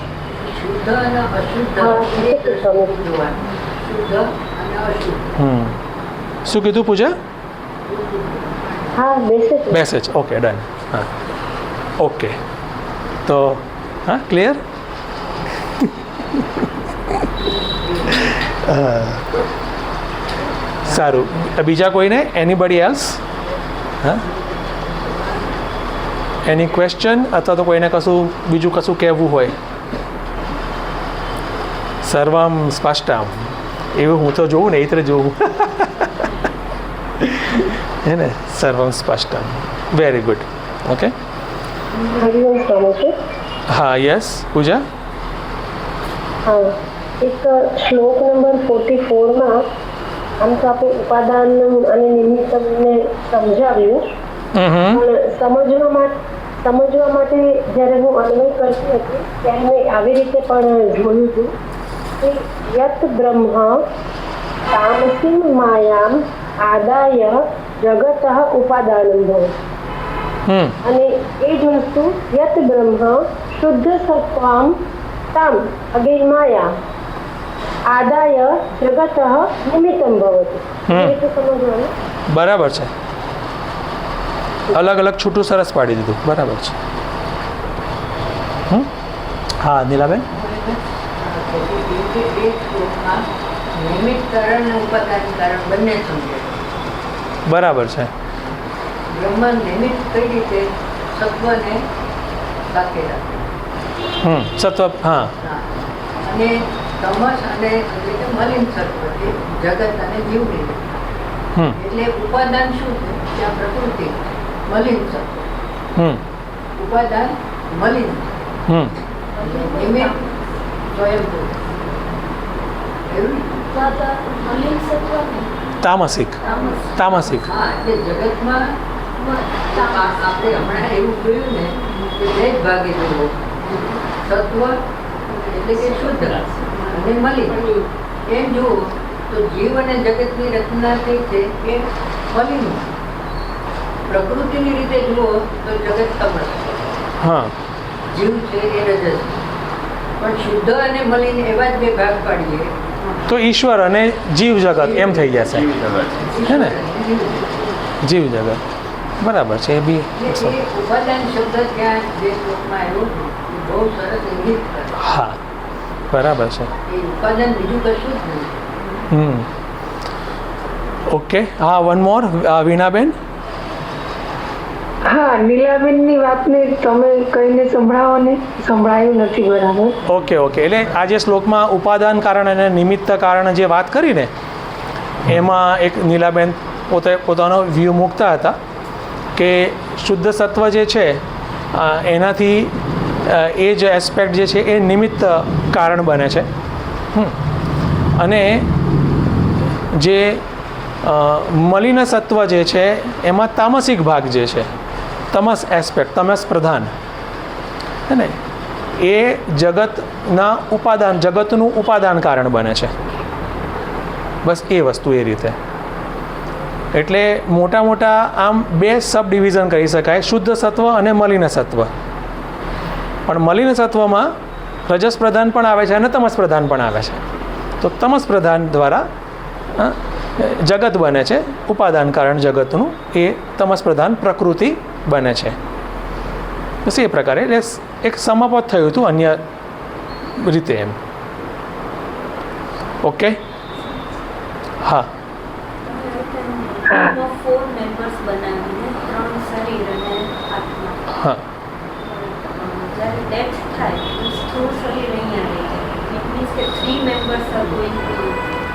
શું કીધું પૂજા? બેસે છે. Okay, done. હા, ઓકે. તો હા, ક્લિયર. સારું. બીજા કોઈને? Anybody else? હા, એની ક્વેશ્ચન અથવા તો કોઈને કશું બીજું કશું કહેવું હોય? સર્વમ સ્પષ્ટમ, એવું હું તો જોઉં ને, એ તો જોઉં, હે ને. સર્વમ સ્પષ્ટમ, વેરી ગુડ. ઓકે. હા, યસ પૂજા. હા, એક શ્લોક નંબર 44માં આમ તો આપણે ઉપાદાન અને નિમિત્તને સમજાવ્યું, પણ સમજવા માટે જ્યારે હું અન્વય કરતી હતી ત્યારે મેં આવી રીતે પણ જોયું હતું કે યત બ્રહ્મ તામસીમ માયામ આદાય જગત ઉપાદાનમ ભવ. અને એ જ વસ્તુ યત બ્રહ્મ શુદ્ધ સત્વામ તામ અગેન માયા આદાય જગત નિમિત્તમ ભવતિ. એ રીતે સમજવાનું. બરાબર છે. અલગ અલગ છૂટું સરસ પાડી દીધું. બરાબર છે. હા, નીલાબેન. બરાબર છે. બ્રહ્મ નિમિત્ત કઈ રીતે સત્વને સાથે રાખે. સત્વ, હા. અને તમસ અને મલિન સત્વ છે જગત અને જીવની. એટલે ઉપાદાન શું છે? ત્યાં પ્રકૃતિ મલિન સત્વ, ઉપાદાન મલિન, નિમિત્ત સ્વયંભૂ. તામસિક. હા, એટલે જગતમાં આપણે હમણાં એવું જોયું ને કે બે જ ભાગે જોવો, સત્વ એટલે કે શુદ્ધ અને મલિન. એમ જુઓ તો જીવ અને જગતની રચના થઈ છે એ મલિન. પ્રકૃતિની રીતે જુઓ તો જગત તમસ, જીવ છે એ રજસ. પણ શુદ્ધ અને મલિન એવા જ બે ભાગ પાડીએ તો ઈશ્વર અને જીવ જગત એમ થઈ જશે, હે ને? જીવ જગત, બરાબર છે. એ બી એટલે એ ઉપાદાન શબ્દ ત્યાં જે શ્લોકમાં આવ્યો છે, એ બહુ સરસ ઇંગિત કરે. હા, બરાબર છે. એ ઉપાદાન બીજું કશું જ નહીં. ઓકે, હા, વન મોર, વીણાબેન. હા, નીલાબેનની વાતને તમે કહીને સંભળાવો ને, સંભળાયું નથી બરાબર. ઓકે, એટલે આ જે શ્લોકમાં ઉપાદાન કારણ અને નિમિત્ત કારણ જે વાત કરી ને, એમાં એક નીલાબેન પોતાનો વ્યૂ મૂકતા હતા કે શુદ્ધ સત્વ જે છે એનાથી એ જ એસ્પેક્ટ જે છે એ નિમિત્ત કારણ બને છે, અને જે મલિન સત્વ જે છે એમાં તામસિક ભાગ જે છે, તમસ એસ્પેક્ટ, તમસ પ્રધાન, હે ને, એ જગતનું ઉપાદાન કારણ બને છે. બસ એ વસ્તુ એ રીતે. એટલે મોટા આમ બે સબ ડિવિઝન કરી શકાય, શુદ્ધ સત્વ અને મલિન સત્વ. પણ મલિન સત્વમાં રજસ પ્રધાન પણ આવે છે અને તમસ પ્રધાન પણ આવે છે. તો તમસ પ્રધાન દ્વારા જગત બને છે, ઉપાદાન કારણ જગતનું એ તમસ પ્રધાન પ્રકૃતિ બને છે. બસ એ પ્રકારે એટલે એક સમાપત થયું હતું અન્ય રીતે એમ. ઓકે, હા. હા,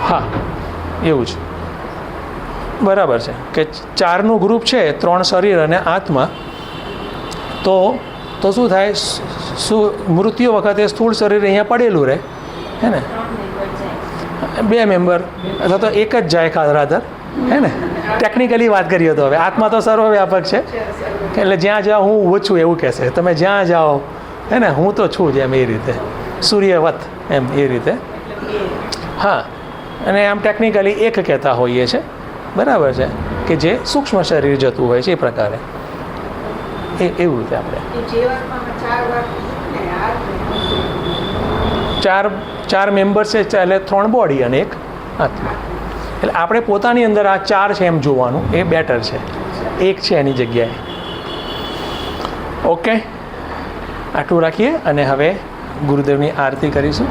હા, એવું છે, બરાબર છે કે 4નું ગ્રુપ છે, 3 શરીર અને આત્મા. તો શું થાય, મૃત્યુ વખતે સ્થૂળ શરીર અહીંયા પડેલું રહે, હે ને? 2 મેમ્બર અથવા તો એક જ જાય ખાધરાધર, હે ને? ટેકનિકલી વાત કરીએ તો હવે આત્મા તો સર્વવ્યાપક છે, એટલે જ્યાં જાઓ હું ઊભો છું એવું કહેશે, તમે જ્યાં જાઓ, હે ને, હું તો છું જ એમ, એ રીતે સૂર્યવત એમ, એ રીતે. હા, અને આમ ટેકનિકલી એક કહેતા હોઈએ છે, બરાબર છે, કે જે સૂક્ષ્મ શરીર જતું હોય છે એ પ્રકારે, એવું રીતે આપણે ચાર મેમ્બર છે, એટલે 3 બોડી અને 1 આત્મા. એટલે આપણે પોતાની અંદર આ 4 છે એમ જોવાનું, એ બેટર છે, 1 છે એની જગ્યાએ. ઓકે, આટલું રાખીએ અને હવે ગુરુદેવની આરતી કરીશું.